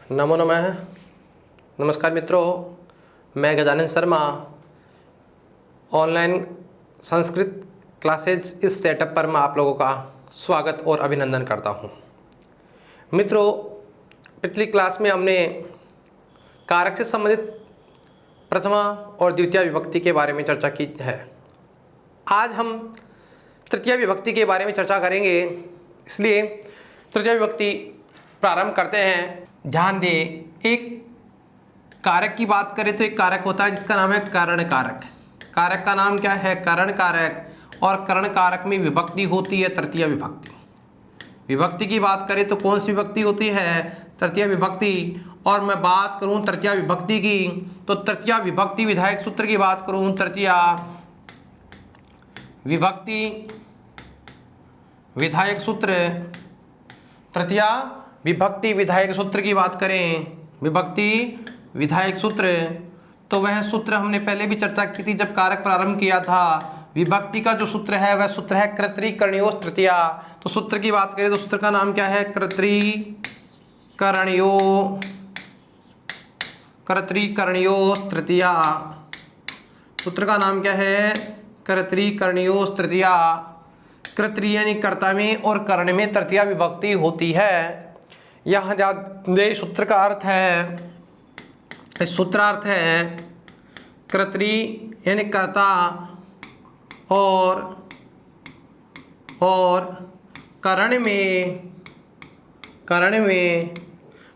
नमो नमः। नमस्कार मित्रों, मैं गजानन शर्मा ऑनलाइन संस्कृत क्लासेज इस सेटअप पर मैं आप लोगों का स्वागत और अभिनंदन करता हूं। मित्रों, पिछली क्लास में हमने कारक से संबंधित प्रथमा और द्वितीय विभक्ति के बारे में चर्चा की है। आज हम तृतीय विभक्ति के बारे में चर्चा करेंगे, इसलिए तृतीय विभक्ति प्रारंभ करते हैं। ध्यान दें, एक कारक की बात करें तो एक कारक होता है जिसका नाम है करण कारक। कारक का नाम क्या है? करण कारक। और करण कारक में विभक्ति होती है तृतीय विभक्ति। विभक्ति की बात करें तो कौन सी विभक्ति होती है? तृतीय विभक्ति। और मैं बात करूं तृतीय विभक्ति की तो तृतीय विभक्ति विधायक सूत्र की बात करूं, तृतीय विभक्ति विधायक सूत्र, तृतीय विभक्ति विधायक सूत्र की बात करें, विभक्ति विधायक सूत्र, तो वह सूत्र हमने पहले भी चर्चा की थी जब कारक प्रारंभ किया था। विभक्ति का जो सूत्र है वह सूत्र है कर्तृकरणयोः तृतीया। तो सूत्र की बात करें तो सूत्र का नाम क्या है? कर्तृकरणयोः तृतीया। सूत्र का नाम क्या है? कर्तृकरणयोः तृतीया। कर्तृ यानी कर्ता में और कर्ण में तृतीया विभक्ति होती है। यहाँ ध्यान सूत्र का अर्थ है, इस सूत्रार्थ है कर्तृ यानी कर्ता और कर्ण में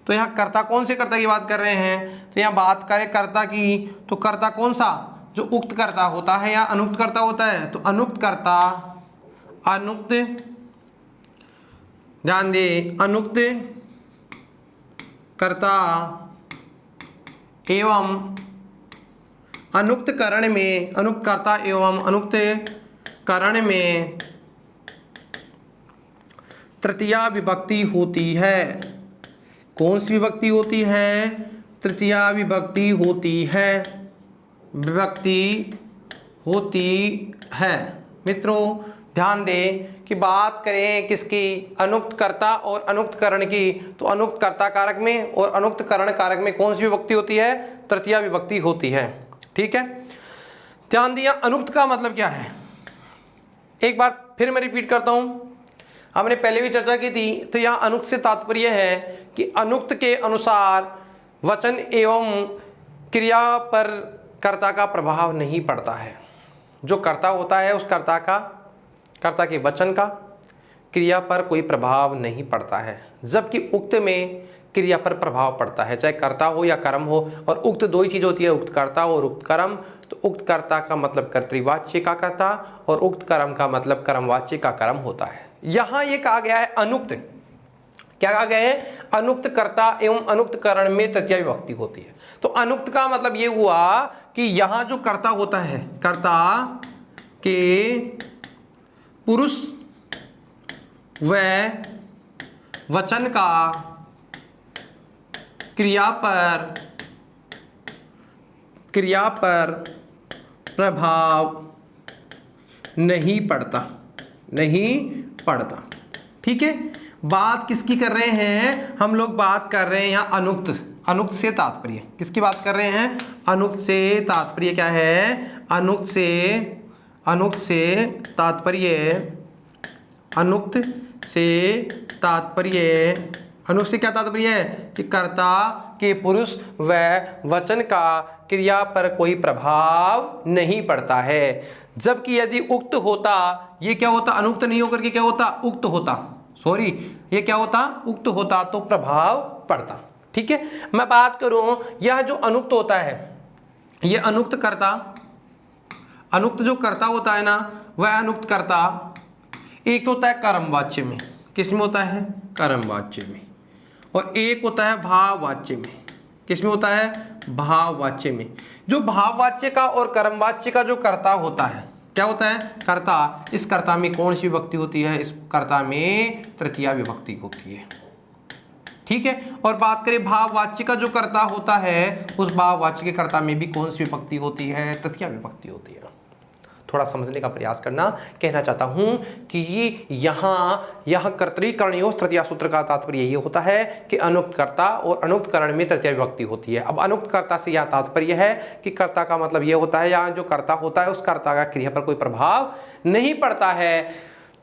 तो यहाँ कर्ता कौन से कर्ता की बात कर रहे हैं? तो यहाँ बात करें कर्ता की तो कर्ता कौन सा? जो उक्त कर्ता होता है या अनुक्त कर्ता होता है। तो अनुक्त कर्ता, अनुक्त, ध्यान दे, अनुक्त कर्ता एवं अनुक्त करण में, अनुक्त कर्ता एवं अनुक्त करण में तृतीया विभक्ति होती है। कौन सी विभक्ति होती है? तृतीया विभक्ति होती है, विभक्ति होती है। मित्रों ध्यान दें कि बात करें किसकी? अनुक्त कर्ता और अनुक्त करण की, तो अनुक्त कर्ता कारक में और अनुक्त करण कारक में कौन सी विभक्ति होती है? तृतीया विभक्ति होती है। ठीक है, ध्यान दिया। अनुक्त का मतलब क्या है? एक बार फिर मैं रिपीट करता हूं, हमने पहले भी चर्चा की थी। तो यहाँ अनुक्त से तात्पर्य है कि अनुक्त के अनुसार वचन एवं क्रिया पर कर्ता का प्रभाव नहीं पड़ता है। जो कर्ता होता है उस कर्ता के वचन का क्रिया पर कोई प्रभाव नहीं पड़ता है, जबकि उक्त में क्रिया पर प्रभाव पड़ता है, चाहे कर्ता हो या कर्म हो। और उक्त दो ही चीज होती है, उक्त कर्ता और उक्त कर्म। तो उक्त कर्ता का मतलब कर्तृवाच्य का कर्ता और उक्त कर्म का मतलब कर्मवाच्य का कर्म होता है। यहाँ ये कहा गया है अनुक्त, क्या कहा गया है? अनुक्त कर्ता एवं अनुक्त करण में तृतीया विभक्ति होती है। तो अनुक्त का मतलब ये हुआ कि यहाँ जो कर्ता होता है, कर्ता के पुरुष व वचन का क्रिया पर प्रभाव नहीं पड़ता। ठीक है, बात किसकी कर रहे हैं? हम लोग बात कर रहे हैं यहाँ अनुक्त से तात्पर्य किसकी बात कर रहे हैं? अनुक्त से तात्पर्य क्या है? अनुक्त से क्या तात्पर्य है? कि कर्ता के पुरुष व वचन का क्रिया पर कोई प्रभाव नहीं पड़ता है। जबकि यदि उक्त होता, ये क्या होता? अनुक्त नहीं होकर के क्या होता? उक्त होता। सॉरी, ये क्या होता? उक्त होता तो प्रभाव पड़ता। ठीक है, मैं बात करूं यह जो अनुक्त होता है, ये अनुक्त कर्ता, अनुक्त जो कर्ता होता है ना, वह अनुक्त कर्ता एक होता है कर्मवाच्य में। किस में होता है? कर्मवाच्य में। और एक होता है भाववाच्य में। किस में होता है? भाववाच्य में। जो भाववाच्य का और कर्मवाच्य का जो कर्ता होता है, क्या होता है? कर्ता। इस कर्ता में कौन सी विभक्ति होती है? इस कर्ता में तृतीया विभक्ति होती है। ठीक है, और बात करें भाववाच्य का जो कर्ता होता है, उस भाववाच्य के कर्ता में भी कौन सी विभक्ति होती है? तृतीया विभक्ति होती है। थोड़ा समझने का प्रयास करना। कहना चाहता हूं कि यहाँ कर्तरी करणीयों तृतीया सूत्र का तात्पर्य ये होता है कि अनुक्त कर्ता और अनुक्त करण में तृतीया विभक्ति होती है। अब अनुक्त कर्ता से यह तात्पर्य है कि कर्ता का मतलब ये होता है यहाँ जो कर्ता होता है उस कर्ता का क्रिया पर कोई प्रभाव नहीं पड़ता है।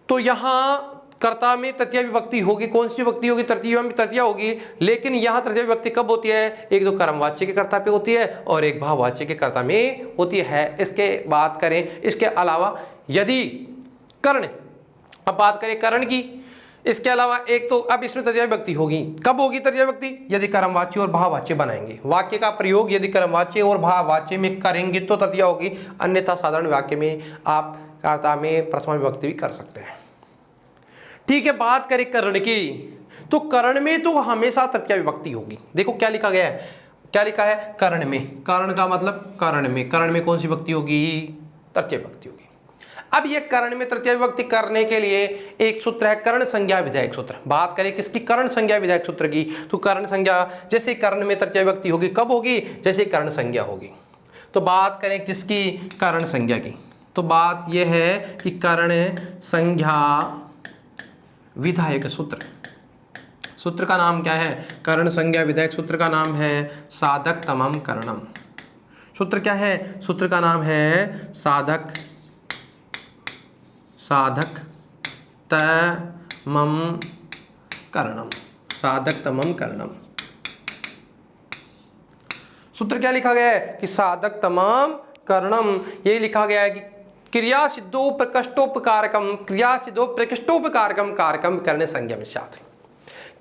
तो यहाँ कर्ता में तृतीया विभक्ति होगी। कौन सी विभक्ति होगी? तृतीया में तृतीया होगी। लेकिन यहाँ तृतीया विभक्ति कब होती है? एक तो कर्मवाच्य के कर्ता पे होती है और एक भाववाच्य के कर्ता में होती है। इसके बात करें, इसके अलावा यदि कर्ण, अब बात करें कर्ण की, इसके अलावा एक तो अब इसमें तृतीया विभक्ति होगी। कब होगी तृतीया विभक्ति? यदि कर्मवाच्य और भाववाच्य बनाएंगे। वाक्य का प्रयोग यदि कर्मवाच्य और भाववाच्य में करेंगे तो तृतीया होगी, अन्यथा साधारण वाक्य में आप कर्ता में प्रथमा विभक्ति भी कर सकते हैं। ठीक है, बात करें कर्ण की, तो कर्ण में तो हमेशा तृतीया विभक्ति होगी। देखो क्या लिखा गया है, क्या लिखा है? कर्ण में। कर्ण का मतलब कर्ण में कौन सी विभक्ति होगी? तृतीया विभक्ति होगी। अब ये कर्ण में तृतीया विभक्ति करने के लिए एक सूत्र है कर्ण संज्ञा विधायक सूत्र। बात करें किसकी? कर्ण संज्ञा विधायक सूत्र की। तो कर्ण संज्ञा जैसे कर्ण में तृतीया विभक्ति होगी, कब होगी? जैसे कर्ण संज्ञा होगी। तो बात करें किसकी? कर्ण संज्ञा की। तो बात यह है कि कर्ण संज्ञा विधायक सूत्र, सूत्र का नाम क्या है? कर्ण संज्ञा विधायक सूत्र का नाम है साधक तमम करणम। सूत्र क्या है? सूत्र का नाम है साधक तमम करणम। साधक तमम करणम। सूत्र क्या लिखा गया है? कि साधक तमम करणम। ये लिखा गया है कि क्रिया सिद्धो प्रकृष्टोपकारकम कारकम करने संज्ञा विषाद।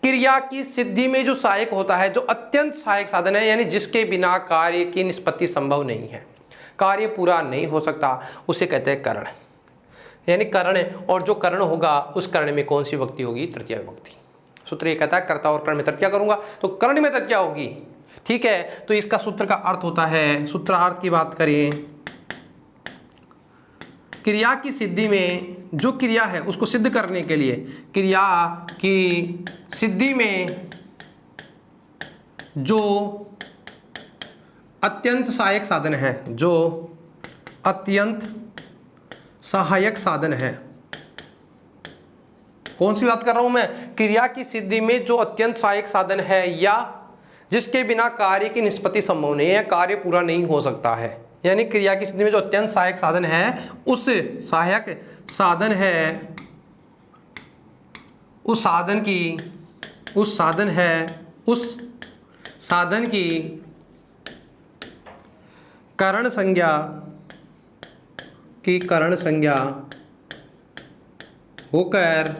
क्रिया की सिद्धि में जो सहायक होता है, जो अत्यंत सहायक साधन है, यानी जिसके बिना कार्य की निष्पत्ति संभव नहीं है, कार्य पूरा नहीं हो सकता, उसे कहते हैं करण। यानी करण, और जो करण होगा उस करण में कौन सी विभक्ति होगी? तृतीया विभक्ति। सूत्र ये कहता है कर्ता और कर्ण में तृतीया करूंगा तो कर्ण में तृतीया होगी। ठीक है, तो इसका सूत्र का अर्थ होता है, सूत्रार्थ की बात करें, क्रिया की सिद्धि में जो क्रिया है उसको सिद्ध करने के लिए, क्रिया की सिद्धि में जो अत्यंत सहायक साधन है, जो अत्यंत सहायक साधन है, कौन सी बात कर रहा हूं मैं? क्रिया की सिद्धि में जो अत्यंत सहायक साधन है या जिसके बिना कार्य की निष्पत्ति संभव नहीं है, कार्य पूरा नहीं हो सकता है। यानी क्रिया की स्थिति में जो अत्यंत सहायक साधन है, उस सहायक साधन है, उस साधन की करण संज्ञा होकर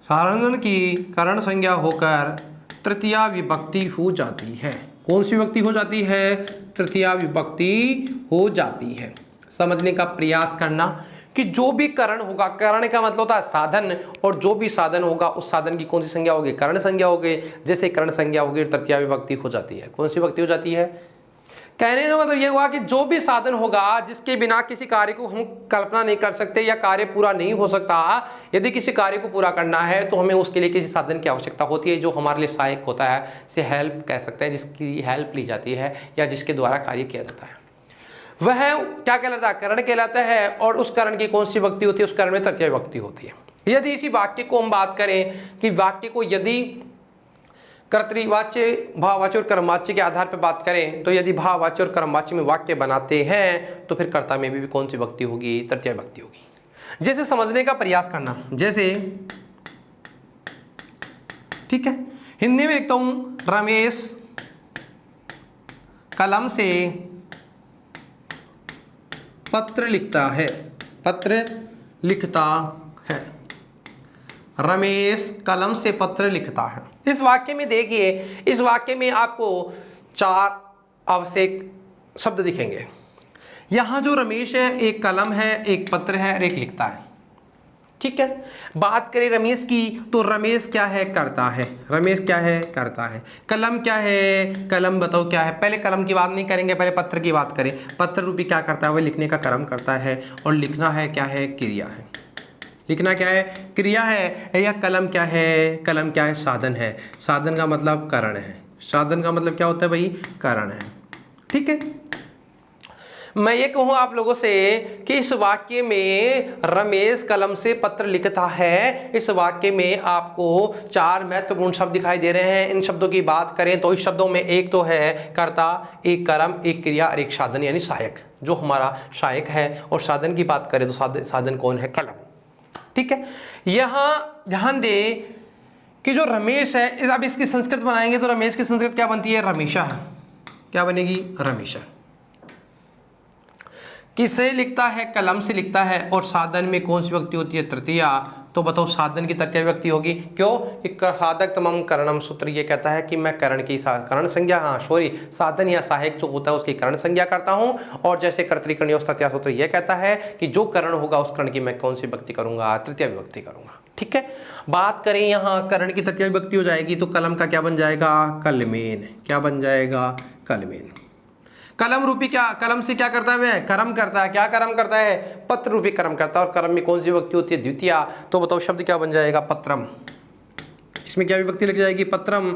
साधन की करण संज्ञा होकर तृतीया विभक्ति हो जाती है। कौन सी विभक्ति हो जाती है? तृतीया विभक्ति हो जाती है। समझने का प्रयास करना कि जो भी करण होगा, करण का मतलब होता है साधन, और जो भी साधन होगा उस साधन की कौन सी संज्ञा होगी? करण संज्ञा होगी। जैसे करण संज्ञा होगी तृतीया विभक्ति हो जाती है। कौन सी विभक्ति हो जाती है? कहने का मतलब यह हुआ कि जो भी साधन होगा जिसके बिना किसी कार्य को हम कल्पना नहीं कर सकते या कार्य पूरा नहीं हो सकता, यदि किसी कार्य को पूरा करना है तो हमें उसके लिए किसी साधन की आवश्यकता होती है जो हमारे लिए सहायक होता है, इसे हेल्प कह सकते हैं, जिसकी हेल्प ली जाती है या जिसके द्वारा कार्य किया जाता है, वह क्या कहलाता है? करण कहलाता है। और उस करण की कौन सी विभक्ति होती है? उस करण में तृतीया विभक्ति होती है। यदि इसी वाक्य को हम बात करें कि वाक्य को यदि कर्तृवाच्य, भाववाच्य और कर्मवाच्य के आधार पर बात करें, तो यदि भाववाच्य और कर्मवाच्य में वाक्य बनाते हैं तो फिर कर्ता में भी कौन सी विभक्ति होगी? तृतीया विभक्ति होगी। जैसे समझने का प्रयास करना, जैसे ठीक है, हिंदी में लिखता हूं, रमेश कलम से पत्र लिखता है। रमेश कलम से पत्र लिखता है। इस वाक्य में देखिए, इस वाक्य में आपको 4 आवश्यक शब्द दिखेंगे। यहां जो रमेश है, एक कलम है, एक पत्र है और एक लिखता है। ठीक है, बात करें रमेश की, तो रमेश क्या है? करता है। रमेश क्या है? करता है। कलम क्या है? कलम बताओ क्या है? पहले कलम की बात नहीं करेंगे, पहले पत्र की बात करें। पत्र रूपी क्या करता है? वह लिखने का कर्म करता है। और लिखना है क्या है? क्रिया है। लिखना क्या है? क्रिया है। या कलम क्या है? कलम क्या है? साधन है। साधन का मतलब करण है। साधन का मतलब क्या होता है भाई? कारण है। ठीक है, मैं ये कहूँ आप लोगों से कि इस वाक्य में रमेश कलम से पत्र लिखता है, इस वाक्य में आपको 4 महत्वपूर्ण शब्द दिखाई दे रहे हैं। इन शब्दों की बात करें तो इस शब्दों में एक तो है कर्ता, एक कर्म, एक क्रिया और एक साधन यानी सहायक, जो हमारा सहायक है। और साधन की बात करें तो साधन कौन है? कलम। ठीक है, यहाँ ध्यान दे कि जो रमेश है, अब इसकी संस्कृत बनाएंगे तो रमेश की संस्कृत क्या बनती है? रमेशा। क्या बनेगी? रमेशा। किससे लिखता है? कलम से लिखता है। और साधन में कौन सी विभक्ति होती है? तृतीया। तो बताओ साधन की तृतीया विभक्ति होगी। क्यों? साधक तमम करणम सूत्र ये कहता है कि मैं करण की करण संज्ञा, साधन या सहायक जो होता है उसकी करण संज्ञा करता हूं। और जैसे कर्तृकरणीय तृतीया सूत्र ये कहता है कि जो करण होगा उस करण की मैं कौन सी विभक्ति करूंगा? तृतीया विभक्ति करूंगा। ठीक है, बात करें यहाँ करण की तृतीया विभक्ति हो जाएगी तो कलम का क्या बन जाएगा? कलमेन। क्या बन जाएगा? कलमेन। कलम रूपी क्या? कलम से क्या करता है? वह कर्म करता है। क्या कर्म करता है? पत्र रूपी कर्म करता है। और कर्म में कौन सी विभक्ति होती है? द्वितीया। तो बताओ शब्द क्या बन जाएगा? पत्रम। इसमें क्या विभक्ति लग जाएगी? पत्रम।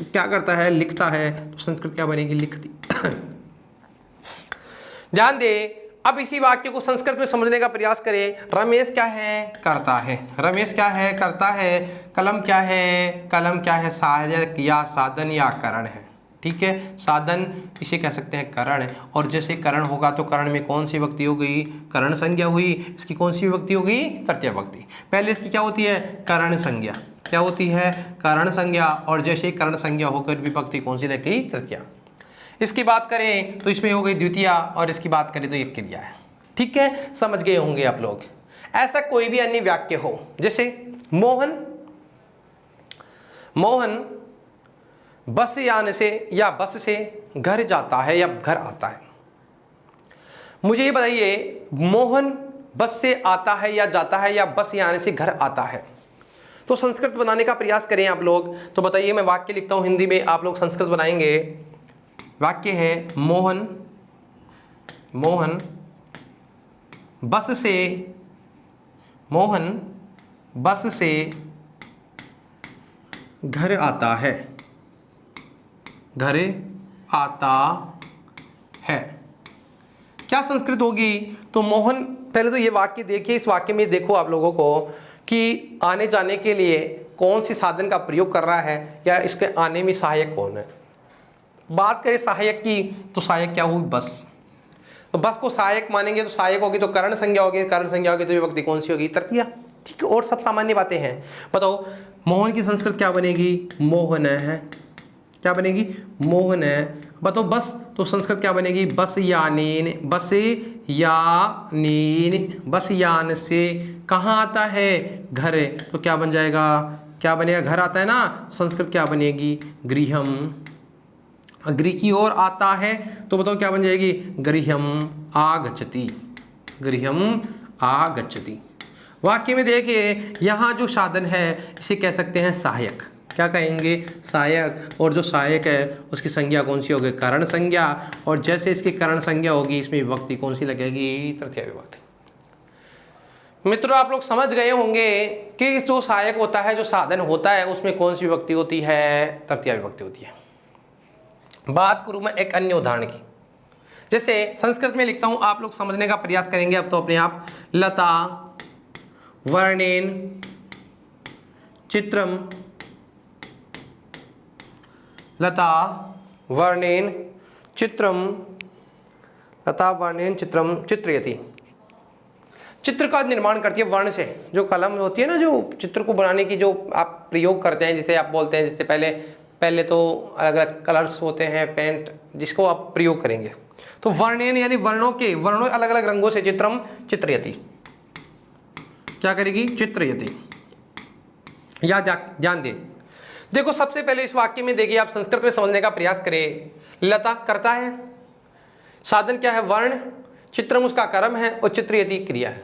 क्या करता है? लिखता है। तो संस्कृत क्या बनेगी? लिखती। ध्यान दे, अब इसी वाक्य को संस्कृत में समझने का प्रयास करें। रमेश क्या है? करता है। रमेश क्या है? करता है। कलम क्या है? कलम क्या है? सहायक या साधन या करण है। ठीक है, साधन इसे कह सकते हैं करण। और जैसे करण होगा तो करण में कौन सी विभक्ति हो गई? करण संज्ञा हुई। इसकी कौन सी विभक्ति हो गई? तृतीया विभक्ति। पहले इसकी क्या होती है? करण संज्ञा। क्या होती है? करण संज्ञा। और जैसे करण संज्ञा होकर विभक्ति कौन सी लगी? तृतीया। इसकी बात करें तो इसमें हो गई द्वितीया। और इसकी बात करें तो एक क्रिया है। ठीक है, समझ गए होंगे आप लोग। ऐसा कोई भी अन्य वाक्य हो, जैसे मोहन बस यान से या बस से घर जाता है या घर आता है। मुझे ये बताइए, मोहन बस से आता है या जाता है या बस यान से घर आता है? तो संस्कृत बनाने का प्रयास करें आप लोग। तो बताइए, मैं वाक्य लिखता हूं हिंदी में, आप लोग संस्कृत बनाएंगे। वाक्य है मोहन बस से घर आता है। घर आता है। क्या संस्कृत होगी? तो मोहन, पहले तो ये वाक्य देखिए, इस वाक्य में देखो आप लोगों को कि आने जाने के लिए कौन सी साधन का प्रयोग कर रहा है या इसके आने में सहायक कौन है। बात करें सहायक की तो सहायक क्या हुई? बस। तो बस को सहायक मानेंगे तो सहायक होगी तो करण संज्ञा होगी। करण संज्ञा होगी तो विभक्ति कौन सी होगी? तृतीया। ठीक है, और सब सामान्य बातें हैं। बताओ मोहन की संस्कृत क्या बनेगी? मोहन है। क्या बनेगी? मोहन है। बताओ बस, तो संस्कृत क्या बनेगी? बस यानेन। बस यान से कहाँ आता है? घर। तो क्या बन जाएगा? क्या बनेगा? घर आता है ना। संस्कृत क्या बनेगी? गृहम। गृह की ओर आता है तो बताओ क्या बन जाएगी? गृहम आगच्छति। गृहम आगच्छति। वाक्य में देखिए, यहाँ जो साधन है इसे कह सकते हैं सहायक। क्या कहेंगे? सहायक। और जो सहायक है उसकी संज्ञा कौन सी होगी? करण संज्ञा। और जैसे इसकी करण संज्ञा होगी इसमें विभक्ति कौन सी लगेगी? तृतीया विभक्ति। मित्रों, आप लोग समझ गए होंगे कि जो सहायक होता है, जो साधन होता है, उसमें कौन सी विभक्ति होती है? तृतीया विभक्ति होती है। बात करूं मैं एक अन्य उदाहरण की, जैसे संस्कृत में लिखता हूं, आप लोग समझने का प्रयास करेंगे अब तो अपने आप। लता वर्णेन चित्रम। लता वर्णेन चित्रम चित्रयति। चित्र का निर्माण करती है वर्ण से। जो कलम होती है ना, जो चित्र को बनाने की जो आप प्रयोग करते हैं, जिसे आप बोलते हैं, जिससे पहले तो अलग अलग कलर्स होते हैं, पेंट, जिसको आप प्रयोग करेंगे। तो वर्णेन यानी वर्णों अलग अलग रंगों से चित्रम चित्रयति। क्या करेगी? चित्रयति। या ध्यान दें, देखो सबसे पहले इस वाक्य में देखिए, आप संस्कृत में समझने का प्रयास करें। लता करता है, साधन क्या है? वर्ण, चित्रम उसका कर्म है और चित्रयति क्रिया है,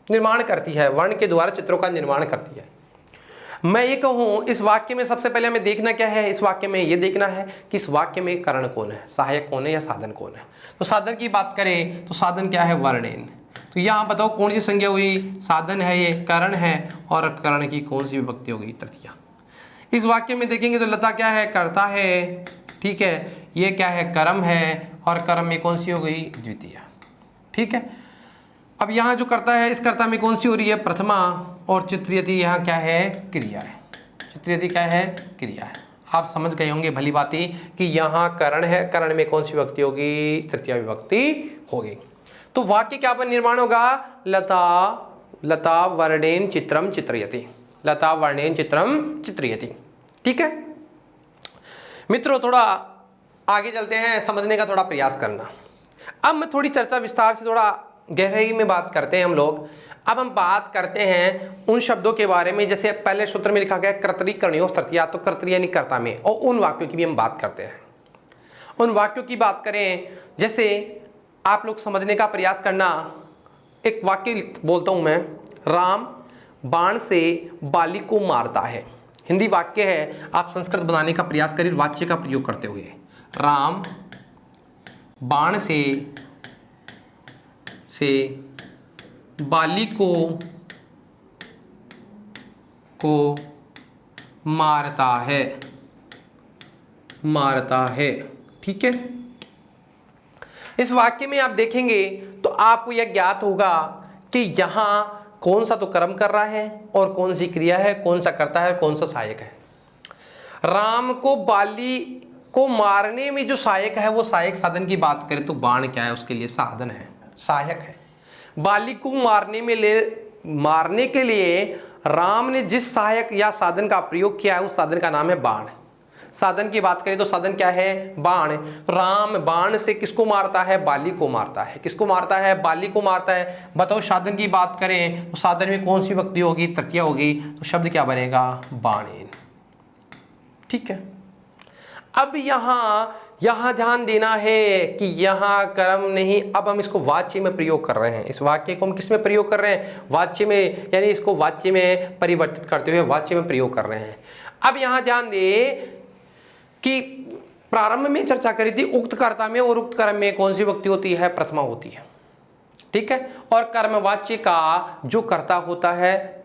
निर्माण करती है, वर्ण के द्वारा चित्रों का निर्माण करती है। मैं ये कहूँ, इस वाक्य में सबसे पहले हमें देखना क्या है? इस वाक्य में ये देखना है कि इस वाक्य में करण कौन है, सहायक कौन है या साधन कौन है। तो साधन की बात करें तो साधन क्या है? वर्णेन। तो यहाँ बताओ कौन सी संज्ञा हुई? साधन है, ये करण है, और करण की कौन सी विभक्ति होगी? तृतीया। इस वाक्य में देखेंगे तो लता क्या है, कर्ता है, ठीक है, ये क्या है, कर्म है, और कर्म में कौन सी हो गई, द्वितीय, ठीक है। अब यहाँ जो कर्ता है, इस कर्ता में कौन सी हो रही है, प्रथमा, और चित्रियति यहाँ क्या है, क्रिया है, चित्रियति क्या है, क्रिया है। आप समझ गए होंगे भली बाती कि यहाँ करण है, करण में कौन सी विभक्ति होगी, तृतीया विभक्ति होगी। तो वाक्य क्या पर निर्माण होगा, लता वर्णेन चित्रम चित्रयति, लता वर्णेन चित्रम चित्रयति, ठीक है। मित्रों थोड़ा आगे चलते हैं, समझने का थोड़ा प्रयास करना। अब मैं थोड़ी चर्चा विस्तार से थोड़ा गहराई में बात करते हैं हम लोग। अब हम बात करते हैं उन शब्दों के बारे में, जैसे पहले सूत्र में लिखा गया कर्तरी करणियों तृतीया, तो कर्तरी यानी कर्ता में, और उन वाक्यों की भी हम बात करते हैं। उन वाक्यों की बात करें, जैसे आप लोग समझने का प्रयास करना। एक वाक्य बोलता हूं मैं, राम बाण से बाली को मारता है। हिंदी वाक्य है, आप संस्कृत बनाने का प्रयास करिए वाक्य का प्रयोग करते हुए। राम बाण से बाली को मारता है, ठीक है। इस वाक्य में आप देखेंगे तो आपको यह ज्ञात होगा कि यहां कौन सा तो कर्म कर रहा है और कौन सी क्रिया है, कौन सा करता है, कौन सा सहायक है। राम को बाली को मारने में जो सहायक है, वो सहायक साधन की बात करें तो बाण क्या है, उसके लिए साधन है, सहायक है। बाली को मारने के लिए राम ने जिस सहायक या साधन का प्रयोग किया है, उस साधन का नाम है बाण। साधन की बात करें तो साधन क्या है, बाण। राम बाण से किसको मारता है, बाली को मारता है। किसको मारता है, बाली को मारता है। बताओ साधन की बात करें तो साधन में कौन सी विभक्ति होगी, तृतीय होगी, तो शब्द क्या बनेगा, बाणेन, ठीक है। अब यहां ध्यान देना है कि यहां कर्म नहीं, अब हम इसको वाच्य में प्रयोग कर रहे हैं। इस वाक्य को हम किस में प्रयोग कर रहे हैं, वाच्य में, यानी इसको वाच्य में परिवर्तित करते हुए वाच्य में प्रयोग कर रहे हैं। अब यहां ध्यान दे कि प्रारंभ में चर्चा करी थी उक्त कर्ता में और उक्त कर्म में कौन सी विभक्ति होती है, प्रथमा होती है, ठीक है। और कर्मवाच्य का जो कर्ता होता है,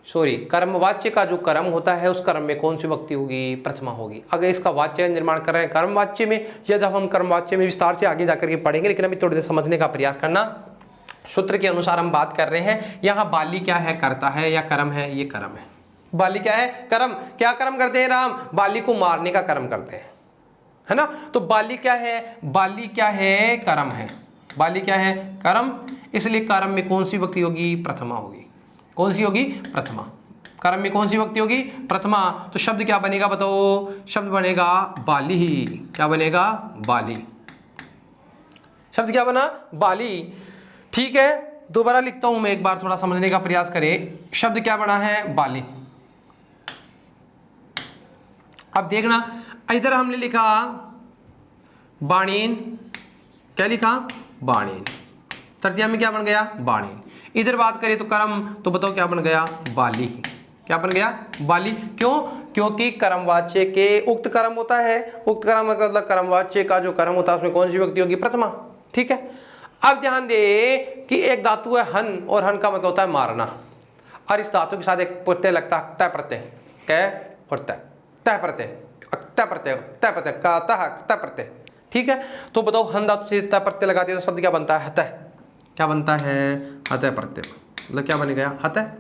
कर्मवाच्य का जो कर्म होता है, उस कर्म में कौन सी विभक्ति होगी, प्रथमा होगी। अगर इसका वाच्य निर्माण कर रहे हैं कर्मवाच्य में, या जब हम कर्मवाच्य में विस्तार से आगे जाकर के पढ़ेंगे, लेकिन अभी थोड़ी देर समझने का प्रयास करना। सूत्र के अनुसार हम बात कर रहे हैं, यहाँ बाली क्या है, कर्ता है या कर्म है, ये कर्म है। बाली क्या है, कर्म। क्या कर्म करते हैं राम, बाली को मारने का कर्म करते हैं, है ना। तो बाली क्या है, बाली क्या है, कर्म है। बाली क्या है, कर्म, इसलिए कर्म में कौन सी विभक्ति होगी, प्रथमा होगी। कौन सी होगी, प्रथमा। कर्म में कौन सी विभक्ति होगी, प्रथमा। तो शब्द क्या बनेगा बताओ, शब्द बनेगा बाली ही। क्या बनेगा, बाली। शब्द क्या बना, बाली, ठीक है। दोबारा लिखता हूं मैं, एक बार थोड़ा समझने का प्रयास करें। शब्द क्या बना है, बाली। अब देखना, इधर हमने लिखा बाणेन, क्या लिखा, बाणेन। तृतीया में क्या बन गया, बाणेन। इधर बात करें तो कर्म, तो बताओ क्या बन गया, बाली। क्या बन गया, बाली। क्यों, क्योंकि कर्मवाच्य के उक्त कर्म होता है, उक्त कर्म मतलब कर्मवाच्य का जो कर्म होता है उसमें कौन सी विभक्ति होगी, प्रथमा, ठीक है। अब ध्यान दे कि एक धातु है हन, और हन का मतलब होता है मारना, और इस धातु के साथ एक प्रत्यय लगता है, तय प्रत्यय, कै और तय, तय प्रत्यय, तय प्रत्यय, तय प्रत्यय का तय प्रत्यय, ठीक है। तो बताओ हन धातु से तय प्रत्यय लगाते हैं तो शब्द क्या बनता है, हतः। क्या बनता है, हतः प्रत्यय, मतलब क्या बन गया, हतः।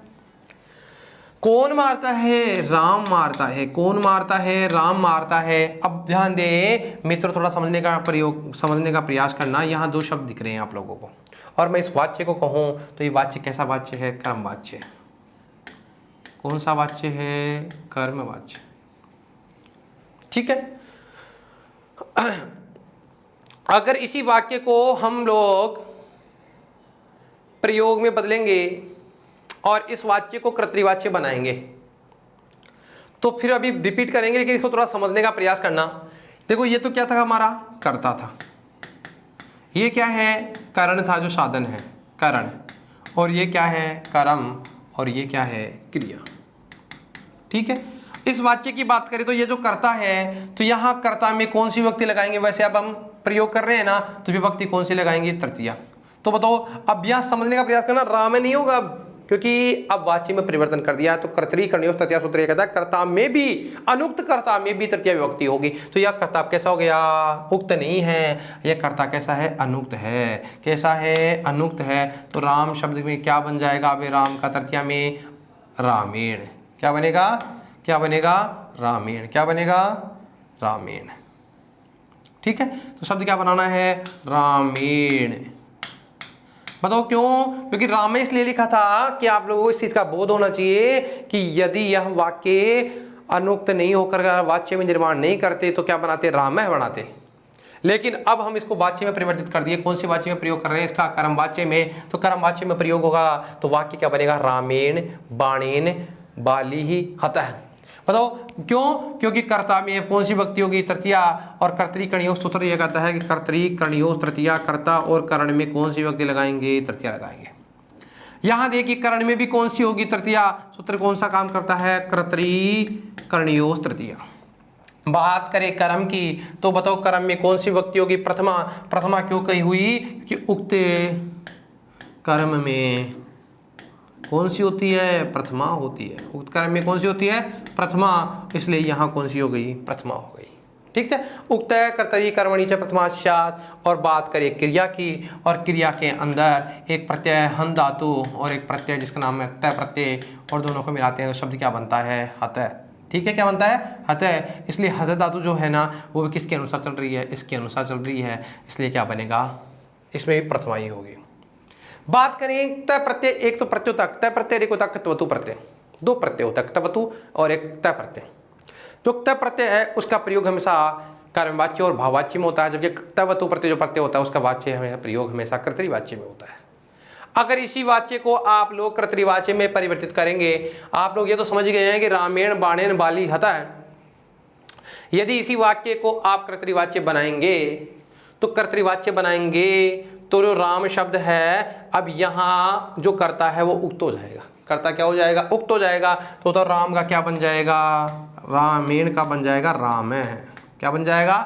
कौन मारता है, राम मारता है। कौन मारता है, राम मारता है। अब ध्यान दे मित्र, थोड़ा समझने का प्रयास करना। यहाँ दो शब्द दिख रहे हैं आप लोगों को, और मैं इस वाच्य को कहूँ तो ये वाच्य कैसा वाच्य है, कर्मवाच्य। कौन सा वाच्य है, कर्मवाच्य, ठीक है। अगर इसी वाक्य को हम लोग प्रयोग में बदलेंगे और इस वाच्य को कर्तृवाच्य बनाएंगे, तो फिर अभी रिपीट करेंगे, लेकिन इसको थोड़ा समझने का प्रयास करना। देखो ये तो क्या था, हमारा कर्ता था, ये क्या है, कारण था, जो साधन है, कारण, और ये क्या है, कर्म, और ये क्या है, क्रिया, ठीक है। इस वाच्य की बात करें तो ये जो कर्ता है, तो यहाँ कर्ता में कौन सी विभक्ति लगाएंगे, वैसे अब हम प्रयोग कर रहे हैं ना, तो विभक्ति कौन सी लगाएंगे, तृतीया। तो बताओ, अब यहाँ समझने का प्रयास करना, राम में नहीं होगा, क्योंकि अब वाच्य में परिवर्तन कर दिया, तो कर्तरी कर्णयों तृतीया सूत्र ये कहता है कर्ता में भी, अनुक्त कर्ता में भी तृतीया विभक्ति होगी। तो यह कर्ता कैसा हो गया, उक्त नहीं है, यह कर्ता कैसा है, अनुक्त है। कैसा है, अनुक्त है। तो राम शब्द में क्या बन जाएगा, अब राम का तृतीया में रामेण, क्या बनेगा, क्या बनेगा, रामेण, क्या बनेगा, रामेण। ठीक है, तो शब्द क्या बनाना है, रामेण। बताओ क्यों, क्योंकि राम में इसलिए लिखा था कि आप लोगों को इस चीज का बोध होना चाहिए कि यदि यह वाक्य अनुक्त नहीं होकर वाच्य में निर्माण नहीं करते तो क्या बनाते, रामः बनाते। लेकिन अब हम इसको वाच्य में परिवर्तित कर दिए। कौन से वाच्य में प्रयोग कर रहे हैं, इसका कर्म वाच्य में, तो कर्म वाच्य में प्रयोग होगा तो वाक्य क्या बनेगा, रामेण बाणेन बालिहि हतः। बताओ क्यों, क्योंकि कर्ता में कौन सी विभक्ति होगी, तृतीया, और कर्तरी कर्णयों सूत्र यह कहता है कि कर्तरी कर्णयों तृतीया, कर्ता और कर्ण में कौन सी विभक्ति लगाएंगे, तृतीया लगाएंगे। यहां देखिए कर्ण में भी कौन सी होगी, तृतीया। सूत्र कौन सा काम करता है, कर्तरी कर्णयों तृतीया। बात करें कर्म की तो बताओ कर्म में कौन सी विभक्ति होगी, प्रथमा। प्रथमा क्यों कही हुई कि उक्त कर्म में कौन सी होती है, प्रथमा होती है। उक्त कर्म में कौन सी होती है, प्रथमा, इसलिए यहाँ कौन सी हो गई, प्रथमा हो गई। ठीक है, उक्त कर्तरी कर्मणि च प्रथमास्यात्। और बात करें क्रिया की, और क्रिया के अंदर एक प्रत्यय हन धातु और एक प्रत्यय जिसका नाम है तय प्रत्यय, और दोनों को मिलाते हैं तो शब्द क्या बनता है, हतः। ठीक है, क्या बनता है, हतः। इसलिए हतः धातु जो है ना वो भी किसके अनुसार चल रही है, इसके अनुसार चल रही है, इसलिए क्या बनेगा, इसमें भी प्रथमा ही होगी। बात करें तय प्रत्यय, एक तो प्रत्युतक, तय प्रत्यय एक होता है क्तवतु प्रत्यय, दो प्रत्यय होता है क्तवतु और एक तय प्रत्यय। जो तय प्रत्यय है उसका प्रयोग हमेशा कर्मवाच्य और भाववाच्य में होता है, जबकि क्तवतु प्रत्यय जो प्रत्यय होता है उसका वाच्य हमें प्रयोग हमेशा कर्तृवाच्य में होता है। अगर इसी वाच्य को आप लोग कर्तृवाच्य में परिवर्तित करेंगे, आप लोग ये तो समझ गए हैं कि रामेण बाणेन बाली हतः है। यदि इसी वाक्य को आप कर्तृवाच्य बनाएंगे तो कर्तृवाच्य बनाएंगे तो जो राम शब्द है अब यहाँ जो कर्ता है वो उक्त हो जाएगा। कर्ता क्या हो जाएगा, उक्त हो जाएगा। तो राम का क्या बन जाएगा, रामेण का बन जाएगा राम है। क्या बन जाएगा,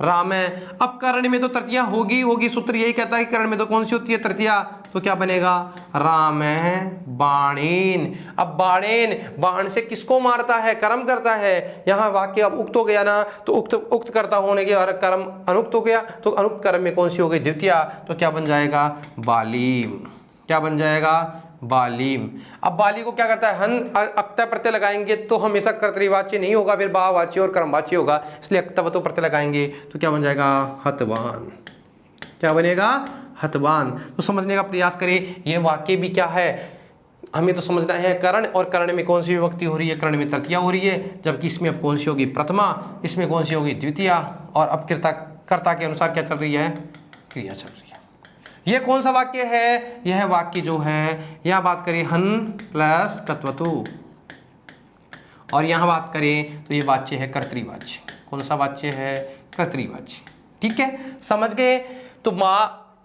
राम है। अब कर्ण में तो तृतीया होगी होगी, सूत्र यही कहता है कि कर्ण में तो कौन सी होती है, तृतीया। तो क्या बनेगा, राम है बाणेन। अब बाणेन, बाण से किसको मारता है, कर्म करता है। यहाँ वाक्य अब उक्त हो गया ना, तो उक्त करता होने के और कर्म अनुक्त हो गया, तो अनुक्त कर्म में कौन सी हो गई, द्वितीया। तो क्या बन जाएगा, बालीम। क्या बन जाएगा, बालीम। अब बाली को क्या करता है, हन अक्ता प्रत्यय लगाएंगे तो हमेशा कर्तृवाच्य नहीं होगा, फिर भाववाच्य और कर्मवाच्य होगा, इसलिए अक्तवतो प्रत्यय लगाएंगे तो क्या बन जाएगा, हतवान। क्या बनेगा, हतवान। तो समझने का प्रयास करें, ये वाक्य भी क्या है, हमें तो समझना है कर्ण, और कर्ण में कौन सी विभक्ति हो रही है, कर्ण में तृतीया हो रही है, जबकि इसमें अब कौन सी होगी, प्रथमा, इसमें कौन सी होगी, द्वितीया, और अब कर्ता के अनुसार क्या चल रही है, क्रिया चल रही है। यह कौन सा वाक्य है, यह वाक्य जो है, यहाँ बात करें हन प्लस तत्वतु, और यहाँ बात करें तो ये वाच्य है कर्तृवाच्य। कौन सा वाच्य है, कर्तृवाच्य। ठीक है, समझ गए। तो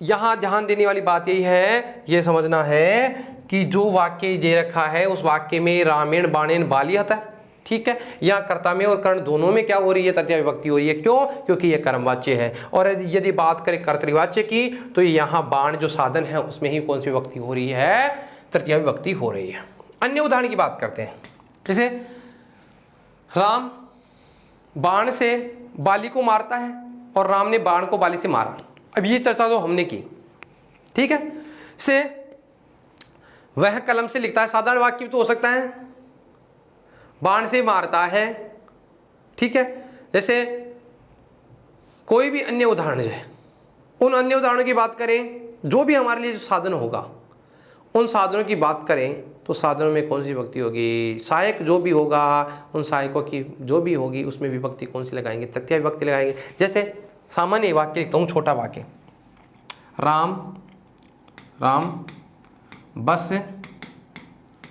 यहाँ ध्यान देने वाली बात यही है, ये समझना है कि जो वाक्य दे रखा है उस वाक्य में रामेण बाणेन बाली आता है। ठीक है, यहाँ कर्ता में और कर्ण दोनों में क्या हो रही है, तृतीया विभक्ति हो रही है। क्यों, क्योंकि यह कर्मवाच्य है। और यदि बात करें कर्तृवाच्य की तो यहाँ बाण जो साधन है उसमें ही कौन सी विभक्ति हो रही है, तृतीया विभक्ति हो रही है। अन्य उदाहरण की बात करते हैं, जैसे राम बाण से बाली को मारता है और राम ने बाण को बाली से मारा। अब ये चर्चा तो हमने की, ठीक है। से वह कलम से लिखता है, साधारण वाक्य तो हो सकता है, बाण से मारता है। ठीक है, जैसे कोई भी अन्य उदाहरण है, उन अन्य उदाहरणों की बात करें, जो भी हमारे लिए जो साधन होगा उन साधनों की बात करें तो साधनों में कौन सी विभक्ति होगी, सहायक जो भी होगा उन सहायकों की जो भी होगी उसमें विभक्ति कौन सी लगाएंगे, तृतीया विभक्ति लगाएंगे। जैसे सामान्य वाक्य लिखता हूँ, छोटा वाक्य, राम राम बस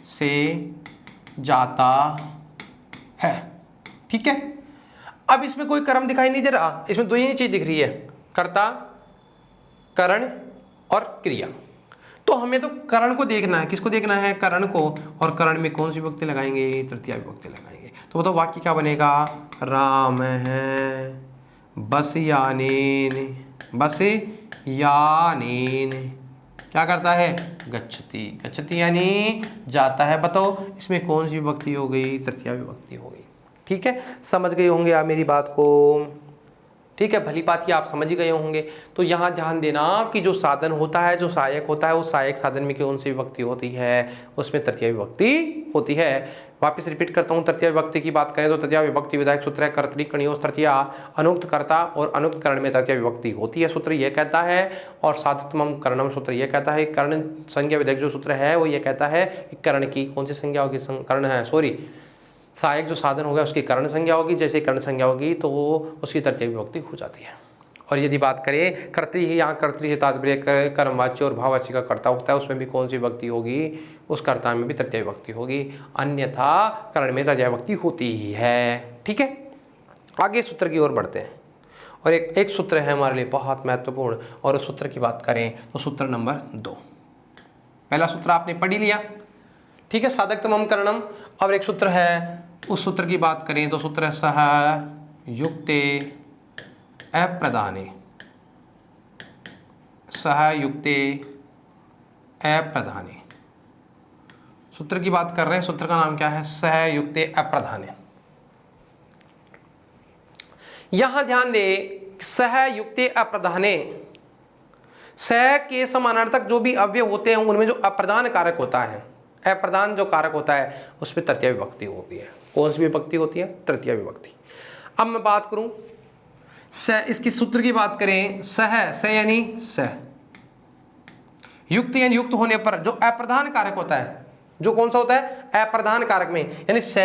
से जाता है। ठीक है, अब इसमें कोई कर्म दिखाई नहीं दे रहा, इसमें दो ही चीज दिख रही है, कर्ता, कर्ण और क्रिया। तो हमें तो कर्ण को देखना है, किसको देखना है, कर्ण को, और कर्ण में कौन सी विभक्ति लगाएंगे, तृतीया विभक्ति लगाएंगे। तो बताओ वाक्य क्या बनेगा, राम है बस यानेन, बस यानेन क्या करता है? गच्छति। गच्छति यानी जाता है। बताओ इसमें कौन सी विभक्ति हो गई? तृतीया विभक्ति हो गई। ठीक है, समझ गए होंगे आप मेरी बात को। ठीक है, भली बात ये आप समझ ही गए होंगे। तो यहाँ ध्यान देना कि जो साधन होता है, जो सहायक होता है, उस सहायक साधन में कौन सी विभक्ति होती है? उसमें तृतीया विभक्ति होती है। वापस रिपीट करता हूँ, तृतीया विभक्ति की बात करें तो तृतीया विभक्ति विधायक सूत्र है कर्तरी कणियों तृतीया, अनुक्त कर्ता और अनुक्त करण में तृतीया विभक्ति होती है, सूत्र ये कहता है। और साधुत्तमम करणम सूत्र ये कहता है, कर्ण संज्ञा विधायक जो सूत्र है वो ये कहता है कि कर्ण की कौन सी संज्ञा होगी? कर्ण है, सॉरी, सहायक जो साधन होगा उसकी कर्ण संज्ञा होगी। जैसे कर्ण संज्ञा होगी तो वो उसकी तृतीय विभक्ति हो जाती है। और यदि बात करें कर्तरी ही, यहाँ कर्तरी से तात्पर्य कर्मवाच्य और भाववाच्य का कर्ता होता है, उसमें भी कौन सी विभक्ति होगी? उस कर्ता में भी तृतीय विभक्ति होगी, अन्यथा कर्ण में तृतीय विभक्ति होती ही है। ठीक है, आगे सूत्र की ओर बढ़ते हैं। और एक सूत्र है हमारे लिए बहुत महत्वपूर्ण, और उस सूत्र की बात करें तो सूत्र नंबर 2। पहला सूत्र आपने पढ़ ही लिया। ठीक है, साधकतमम करणम। अब एक सूत्र है, उस सूत्र की बात करें तो सूत्र है सह युक्ते अप्रदाने। सह युक्ते अप्रदाने सूत्र की बात कर रहे हैं। सूत्र का नाम क्या है? सह युक्ते अप्रधाने। यहां ध्यान दे, सह युक्ते अप्रधाने, सह के समानार्थक जो भी अव्यय होते हैं उनमें जो अप्रधान कारक होता है, अप्रधान जो कारक होता है, उसमें तृतीय विभक्ति होती है। कौन सी विभक्ति होती है? तृतीय विभक्ति। अब मैं बात करूं स, इसकी सूत्र की बात करें, सह, स यानी सह, युक्त यानी युक्त होने पर जो अप्रधान कारक होता है, जो कौन सा होता है? अप्रधान कारक में, यानी स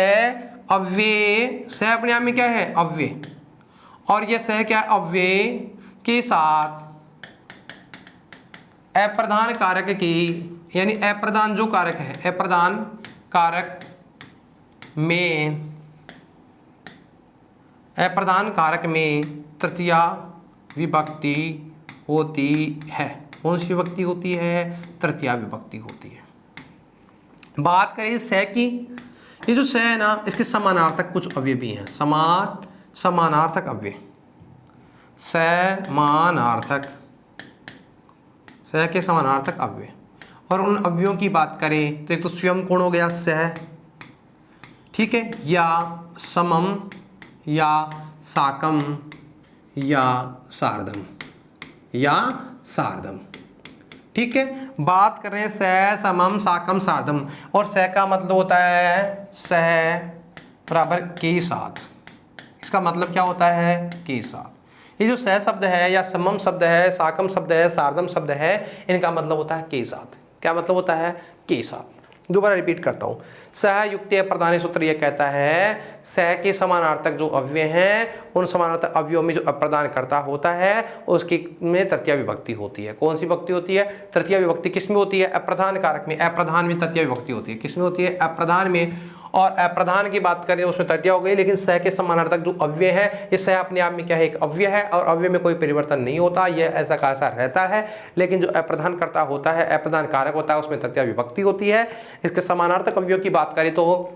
अव्यय, स अपने आप में क्या है? अव्यय, और यह सह क्या है? अव्यय के साथ अप्रधान कारक की, यानी अप्रधान जो कारक है, अप्रधान कारक में, अप्रधान कारक में तृतीया विभक्ति होती है। कौन सी विभक्ति होती है? तृतीया विभक्ति होती है। बात करें स की, ये जो स है ना, इसके समानार्थक कुछ अव्यय भी हैं। समानार्थक अव्यय, समानार्थक, स के समानार्थक अव्यय। और उन अव्ययों की बात करें तो एक तो स्वयं कोण हो गया स, ठीक है, या समम, या साकम, या सार्धम, या सार्धम। ठीक है, बात कर रहे हैं स, समम, साकम, सार्धम। और स का मतलब होता है सह बराबर के साथ। इसका मतलब क्या होता है? के साथ। ये जो सह शब्द है, या समम शब्द है, साकम शब्द है, सार्धम शब्द है, इनका मतलब होता है के साथ। क्या मतलब होता है? के साथ। दोबारा रिपीट करता हूँ, सह युक्ते प्रधान सूत्र यह कहता है सह के समानार्थक जो अव्यय हैं, उन समानार्थक अव्ययों में जो अप्रदान करता होता है उसकी में तृतीया विभक्ति होती है। कौन सी विभक्ति होती है? तृतीया विभक्ति। किस में होती है? अप्रधान कारक में। अप्रधान में तृतीया विभक्ति होती है। किस में होती है? अप्रधान में। और अप्रधान की बात करें उसमें तृतीया हो गई, लेकिन सह के समानार्थक जो अव्यय है, ये सह अपने आप में क्या है? एक अव्यय है, और अव्यय में कोई परिवर्तन नहीं होता, यह ऐसा का ऐसा रहता है। लेकिन जो अप्रधान करता होता है, अप्रधान कारक होता है, उसमें तृतीया विभक्ति होती है। इसके समानार्थक अव्ययों की बात करें तो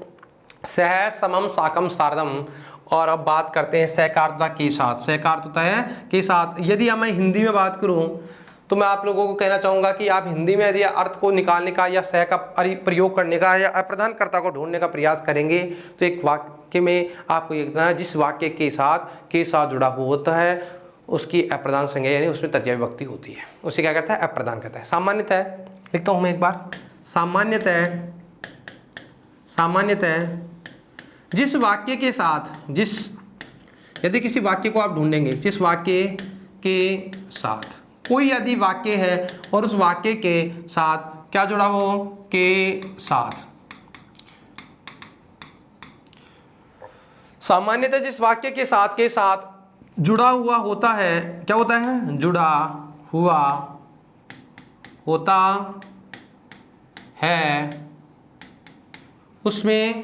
सह, समम, साकम, सार्धम। और अब बात करते हैं सह का अर्थ होता है के साथ। सह का अर्थ होता है के साथ। यदि मैं हिंदी में बात करूं तो मैं आप लोगों को कहना चाहूंगा कि आप हिंदी में यदि अर्थ को निकालने का या सह का प्रयोग करने का या अप्रधान कर्ता को ढूंढने का प्रयास करेंगे तो एक वाक्य में आपको ये कहना है जिस वाक्य के साथ जुड़ा हुआ होता है उसकी अप्रधान संज्ञा यानी उसमें तृतीया विभक्ति होती है, उसे क्या करता है? अप्रधान कहता है। सामान्यतः लिखता हूं मैं एक बार, सामान्यतः जिस वाक्य के साथ, यदि किसी वाक्य को आप ढूंढेंगे, जिस वाक्य के साथ कोई यदि वाक्य है और उस वाक्य के साथ क्या जुड़ा हो? के साथ। सामान्यतः जिस वाक्य के साथ जुड़ा हुआ होता है, क्या होता है? जुड़ा हुआ होता है, उसमें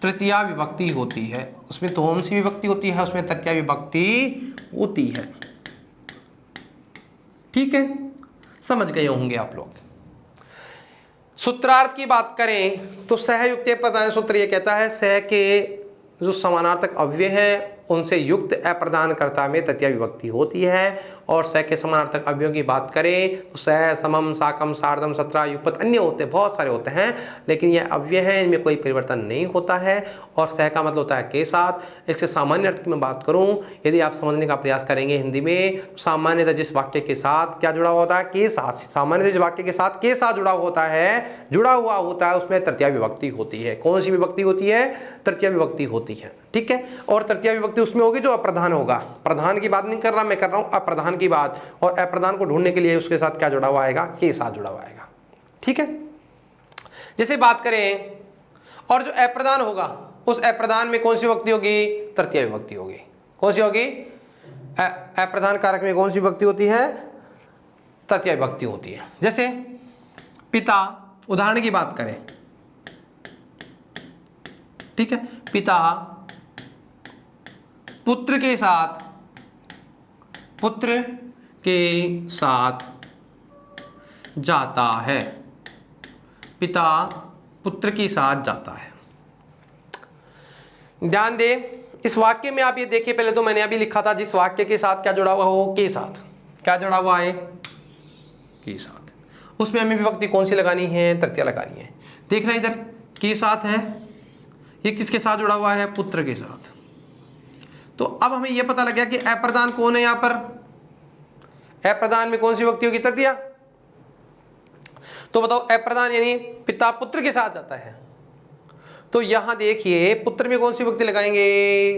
तृतीया विभक्ति होती है। उसमें तो कौन सी विभक्ति होती है? उसमें तृतीया विभक्ति होती है। ठीक है, समझ गए होंगे आप लोग। सूत्रार्थ की बात करें तो सह युक्त प्रधान सूत्र यह कहता है सह के जो समानार्थक अव्यय हैं उनसे युक्त अप्रधान कर्ता में तृतीया विभक्ति होती है। और स के समानार्थक अवयवों की बात करें तो स, समम, साकम, सार्धम, सत्रह, युगपत अन्य होते हैं, बहुत सारे होते हैं, लेकिन ये अव्यय है, इनमें कोई परिवर्तन नहीं होता है। और स का मतलब होता है के साथ। इसके सामान्य अर्थ की मैं बात करूं, यदि आप समझने का प्रयास करेंगे हिंदी में, तो सामान्यतः जिस वाक्य के साथ क्या जुड़ा हुआ होता है, के साथ, सामान्यतः जिस वाक्य के साथ के साथ जुड़ा हुआ होता है उसमें तृतीया विभक्ति होती है। कौन सी विभक्ति होती है? तृतीया विभक्ति होती है, ठीक है। और तृतीया विभक्ति उसमें होगी जो अप्रधान होगा। प्रधान की बात नहीं कर रहा, मैं कर रहा हूं अप्रधान की बात, और अप्रधान को ढूंढने के लिए उसके साथ क्या जुड़ा हुआ आएगा? के साथ जुड़ा हुआ आएगा, ठीक है। जैसे बात करें, और जो अप्रधान होगा उस अप्रधान में कौन सी विभक्ति होगी? तृतीया विभक्ति होगी। कौन सी होगी? अप्रधान कारक में कौन सी विभक्ति होती है? तृतीया विभक्ति होती है। जैसे पिता, उदाहरण की बात करें, ठीक है, पिता पुत्र के साथ जाता है। पिता पुत्र के साथ जाता है। ध्यान दे, इस वाक्य में आप ये देखिए, पहले तो मैंने अभी लिखा था जिस वाक्य के साथ क्या जुड़ा हुआ हो? के साथ। क्या जुड़ा हुआ है? के साथ। उसमें हमें विभक्ति कौन सी लगानी है? तृतीया लगानी है। देख रहे इधर के साथ है, ये किसके साथ जुड़ा हुआ है? पुत्र के साथ। तो अब हमें यह पता लग गया कि अप्रधान कौन है। यहां पर अप्रधान में कौन सी विभक्ति होगी? तृतीया। तो बताओ, अप्रधान यानी पिता पुत्र के साथ जाता है, तो यहां देखिए पुत्र में कौन सी विभक्ति लगाएंगे?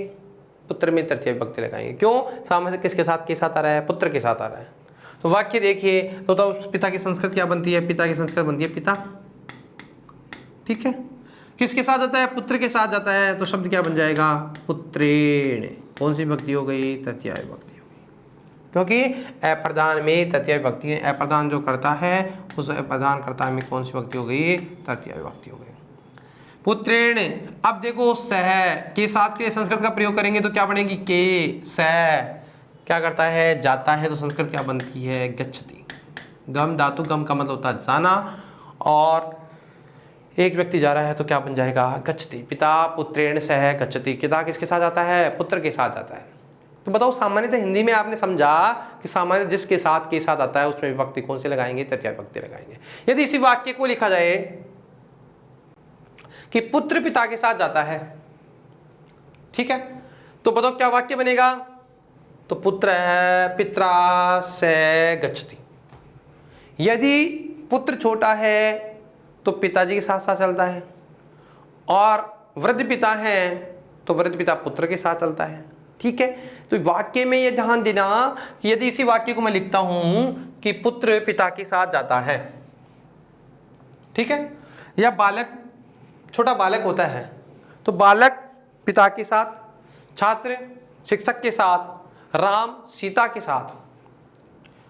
पुत्र में तृतीया विभक्ति लगाएंगे। क्यों? सामने किसके साथ के साथ आ रहा है? पुत्र के साथ आ रहा है। तो वाक्य देखिए, तो पिता की संस्कृत क्या बनती है? पिता की संस्कृत बनती है पिता, ठीक है। किसके साथ जाता है? पुत्र के साथ जाता है, तो शब्द क्या बन जाएगा? पुत्रेण। कौन सी विभक्ति हो गई? तृतीया विभक्ति हो गई, क्योंकि अप्रधान में तृतीया विभक्ति है। अप्रधान जो करता है उस अप्रधान कर्ता में कौन सी विभक्ति हो गई? तृतीया विभक्ति हो गई। पुत्रेण। अब देखो, सह के साथ के संस्कृत का प्रयोग करेंगे तो क्या बनेगी? के। सह क्या करता है? जाता है, तो संस्कृत क्या बनती है? गच्छति। गम धातु, गम का मतलब होता है जाना, और एक व्यक्ति जा रहा है तो क्या बन जाएगा? गच्छति। पिता पुत्रेण सह गच्छति। पिता किसके साथ जाता है? पुत्र के साथ जाता है। तो बताओ, सामान्यतः हिंदी में आपने समझा कि सामान्य जिसके साथ के साथ आता है उसमें विभक्ति कौन सी लगाएंगे? तृतीया विभक्ति लगाएंगे। यदि इसी वाक्य को लिखा जाए कि पुत्र पिता के साथ जाता है, ठीक है, तो बताओ क्या वाक्य बनेगा? तो पुत्र है पित्रा से गच्छति। यदि पुत्र छोटा है तो पिताजी के साथ साथ चलता है, और वृद्ध पिता है तो वृद्ध पिता पुत्र के साथ चलता है, ठीक है। तो वाक्य में यह ध्यान देना कि यदि इसी वाक्य को मैं लिखता हूं कि पुत्र पिता के साथ जाता है, ठीक है, या बालक, छोटा बालक होता है तो बालक पिता के साथ, छात्र शिक्षक के साथ, राम सीता के साथ,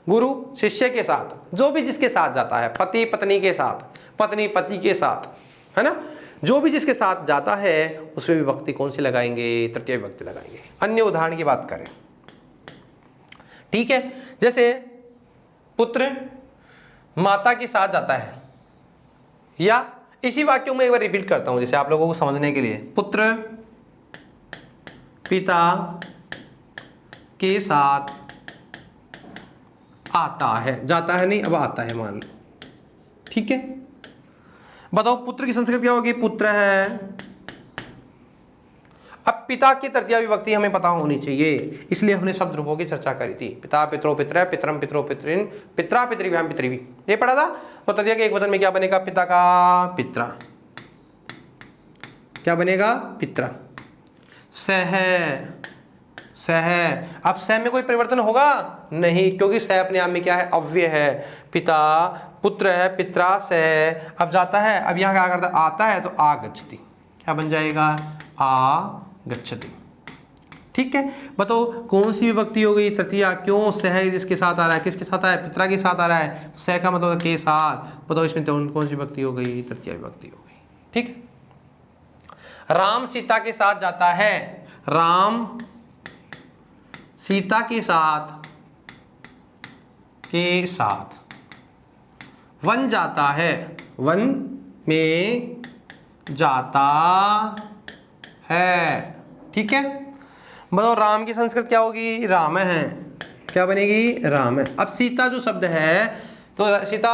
गुरु शिष्य के साथ, जो भी जिसके साथ जाता है, पति पत्नी के साथ, पत्नी पति के साथ, है ना, जो भी जिसके साथ जाता है उसमें विभक्ति कौन सी लगाएंगे? तृतीय विभक्ति लगाएंगे। अन्य उदाहरण की बात करें, ठीक है, जैसे पुत्र माता के साथ जाता है, या इसी वाक्यों में एक बार रिपीट करता हूं जैसे आप लोगों को समझने के लिए, पुत्र पिता के साथ आता है, जाता है नहीं, अब आता है मान लो, ठीक है। बताओ पुत्र की संस्कृत क्या होगी? पुत्र है। अब पिता की तृतीया विभक्ति हमें पता होनी चाहिए, इसलिए हमने शब्द रूपों की चर्चा करी थी। पिता पितरो पितर, पितरम पितरो पितरिन, पित्रा पितृभ्याम पितृवी, ये पढ़ा था। और तृतीया के एक वचन में क्या बनेगा? पिता का पित्रा। क्या बनेगा? पित्रा। सह, सह। अब सह में कोई परिवर्तन होगा नहीं, क्योंकि सह अपने आप में क्या है? अव्यय है। पिता पुत्र है, पित्रा सह। अब जाता है, अब यहाँ क्या करता है? आता है, तो आगच्छति। क्या बन जाएगा? आगच्छति, ठीक है। बताओ कौन सी विभक्ति हो गई? तृतीया। क्यों? सह जिसके साथ आ रहा है, किसके साथ आया? पित्रा के साथ आ रहा है, सह का मतलब के साथ। बताओ इसमें तो कौन सी विभक्ति हो गई? तृतीया विभक्ति हो गई, ठीक है। राम सीता के साथ जाता है, राम सीता के साथ वन जाता है, वन में जाता है, ठीक है। बताओ राम की संस्कृत क्या होगी? राम है, क्या बनेगी? राम है। अब सीता जो शब्द है, तो सीता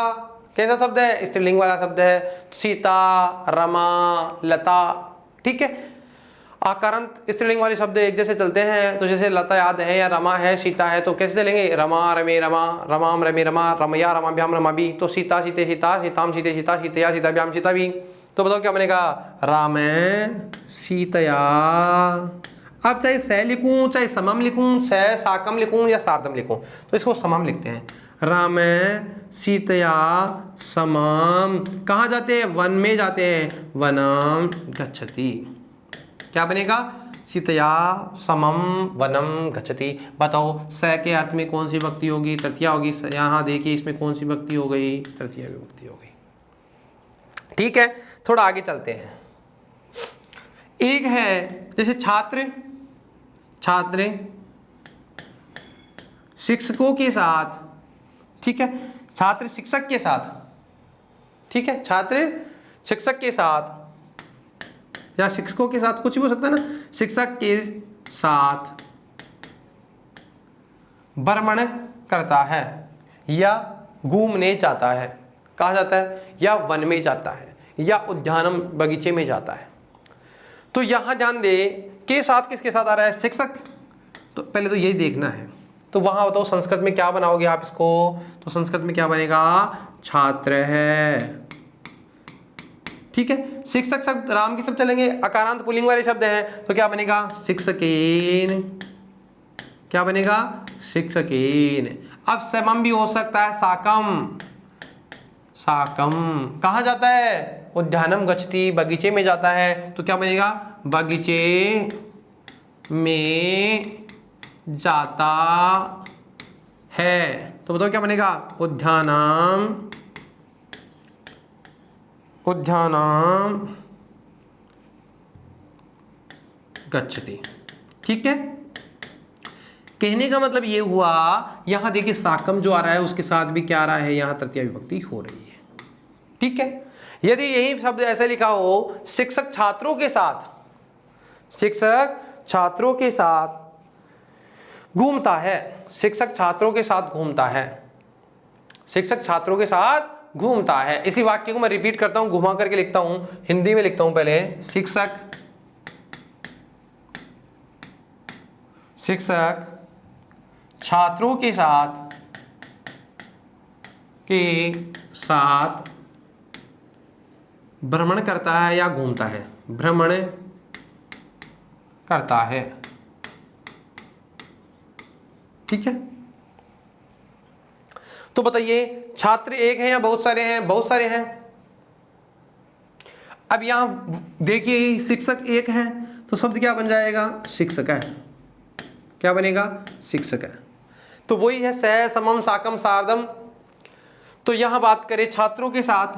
कैसा शब्द है? स्त्रीलिंग वाला शब्द है। सीता, रमा, लता, ठीक है। आकारांत स्त्रीलिंग वाले शब्द एक जैसे चलते हैं, तो जैसे लता याद है या रमा है, सीता है, तो कैसे चलेंगे? रमा रमे रमा, रमाम रमे रमा, रमया रमाभ्याम रमाभि। तो सीता सीते सीता, सीताम सीते सीता, सीतया सीताभ्याम सीताभि। तो बताओ क्या बनेगा? राम सीतया। अब चाहे स लिखूं, चाहे समम लिखूं, स साकम लिखूं या सार्धम लिखूं, तो इसको समम लिखते हैं। राम सीतया समम। कहाँ जाते हैं? वन में जाते हैं। वनम गच्छति। क्या बनेगा? सीतया समम वनम गच्छति। बताओ स के अर्थ में कौन सी विभक्ति होगी? तृतीया होगी। यहाँ देखिए इसमें कौन सी विभक्ति हो गई? तृतीया विभक्ति हो गई। ठीक है, थोड़ा आगे चलते हैं। एक है जैसे छात्र, छात्र शिक्षकों के साथ, ठीक है, छात्र शिक्षक के साथ, ठीक है, छात्र शिक्षक के साथ या शिक्षकों के साथ, कुछ भी हो सकता है ना। शिक्षक के साथ भ्रमण करता है या घूमने जाता है। कहाँ जाता है? या वन में जाता है या उद्यानम बगीचे में जाता है। तो यहां ध्यान दे के साथ किसके साथ आ रहा है? शिक्षक। तो पहले तो यही देखना है। तो वहां बताओ संस्कृत में क्या बनाओगे आप इसको? तो संस्कृत में क्या बनेगा? छात्र है, ठीक है। शिक्षक शब्द राम की सब चलेंगे, अकारांत पुल्लिंग वाले शब्द हैं, तो क्या बनेगा? शिक्षकेन। क्या बनेगा? शिक्षकेन। अब समम भी हो सकता है, साकम, साकम। कहाँ जाता है? उद्यानम गच्छति, बगीचे में जाता है, तो क्या बनेगा? बगीचे में जाता है। तो बताओ क्या बनेगा? उद्यानम, उद्यानम गच्छति। ठीक है, कहने का मतलब ये हुआ, यहां देखिए साकम जो आ रहा है उसके साथ भी क्या आ रहा है? यहां तृतीया विभक्ति हो रही है। ठीक है, यदि यही शब्द ऐसे लिखा हो, शिक्षक छात्रों के साथ, शिक्षक छात्रों के साथ घूमता है, शिक्षक छात्रों के साथ घूमता है, शिक्षक छात्रों के साथ घूमता है। इसी वाक्य को मैं रिपीट करता हूं, घुमा करके लिखता हूं, हिंदी में लिखता हूं पहले। शिक्षक छात्रों के साथ भ्रमण करता है या घूमता है, भ्रमण करता है। ठीक है, तो बताइए छात्र एक है या बहुत सारे हैं? बहुत सारे हैं। अब यहां देखिए शिक्षक एक है, तो शब्द क्या बन जाएगा? शिक्षक है। क्या बनेगा? शिक्षक है। तो वही है सह समम साकम सार्धम। तो यहां बात करें छात्रों के साथ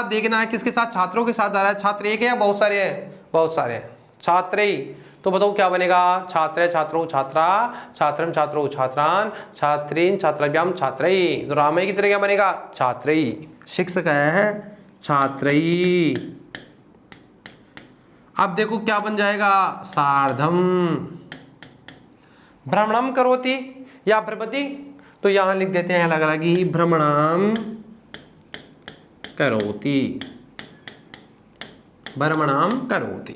देखना है, किसके साथ? छात्रों के साथ आ रहा है। छात्र एक है या बहुत सारे हैं? बहुत सारे हैं। छात्र ही, तो बताओ क्या बनेगा? छात्र, छात्रों, छात्रा, छात्रम, छात्रों, छात्रान, छात्रीन, छात्राभ्याम, छात्रई। तो रामई की तरह क्या बनेगा? छात्रई। शिक्षक है छात्रई। अब देखो क्या बन जाएगा? सार्धम। भ्रमणम करोति या भ्रमति, तो यहां लिख देते हैं अलग अलग ही, भ्रमणम करोति, भ्रमणम करोति।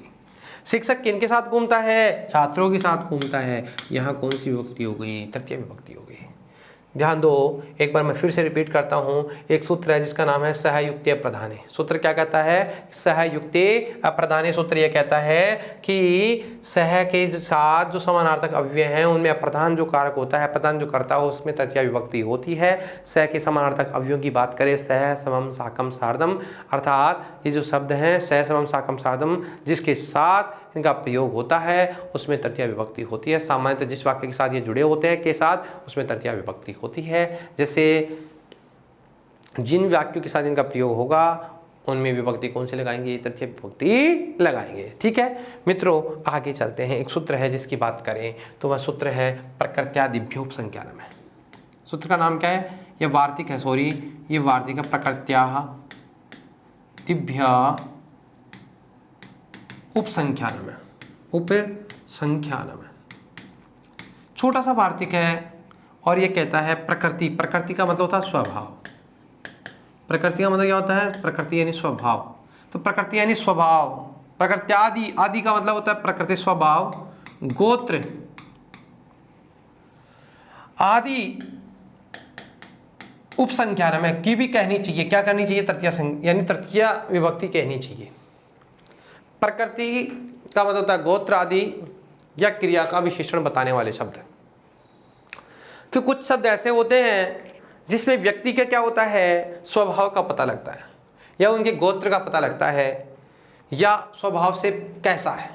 शिक्षक किनके साथ घूमता है? छात्रों के साथ घूमता है। यहां कौन सी विभक्ति हो गई? तृतीय विभक्ति हो गई। ध्यान दो, एक बार मैं फिर से रिपीट करता हूं। एक सूत्र है जिसका नाम है सहयुक्ते अप्रधाने। सूत्र क्या कहता है? सहयुक्ते अप्रधाने। सूत्र यह कहता है कि सह के साथ जो समानार्थक अव्यय हैं उनमें अप्रधान जो कारक होता है, प्रधान जो करता है, उसमें तृतीया विभक्ति होती है। सह के समानार्थक अव्ययों की बात करें, सह समम साकम सार्धम, अर्थात ये जो शब्द हैं सह समम साकम सार्धम, जिसके साथ इनका प्रयोग होता है उसमें तृतीया विभक्ति होती है। सामान्यतः जिस वाक्य के साथ ये जुड़े होते हैं के साथ, उसमें तृतीया विभक्ति होती है। जैसे जिन वाक्यों के साथ इनका प्रयोग होगा उनमें विभक्ति कौन से लगाएंगे? तृतीय विभक्ति लगाएंगे। ठीक है मित्रों, आगे चलते हैं। एक सूत्र है जिसकी बात करें तो वह सूत्र है प्रकृत्यादिभ्यो उपसंख्यानम है। सूत्र का नाम क्या है? यह वार्तिक है, सॉरी ये वार्तिक है। प्रकृत्यादिभ्य उपसंख्यानम है, उपसंख्यानम है। छोटा सा वार्तिक है, और ये कहता है प्रकृति। प्रकृति का मतलब होता है स्वभाव। प्रकृति का मतलब क्या होता है? प्रकृति यानी स्वभाव। तो प्रकृति यानी स्वभाव। प्रकृत्यादि, आदि का मतलब होता है प्रकृति स्वभाव। गोत्र आदि उपसंख्यान में की भी कहनी चाहिए। क्या करनी चाहिए? तृतीया यानी तृतीया विभक्ति कहनी चाहिए। प्रकृति का मतलब होता है गोत्र आदि या क्रिया का विशेषण बताने वाले शब्द। कि कुछ शब्द ऐसे होते हैं जिसमें व्यक्ति का क्या होता है? स्वभाव का पता लगता है, या उनके गोत्र का पता लगता है, या स्वभाव से कैसा है।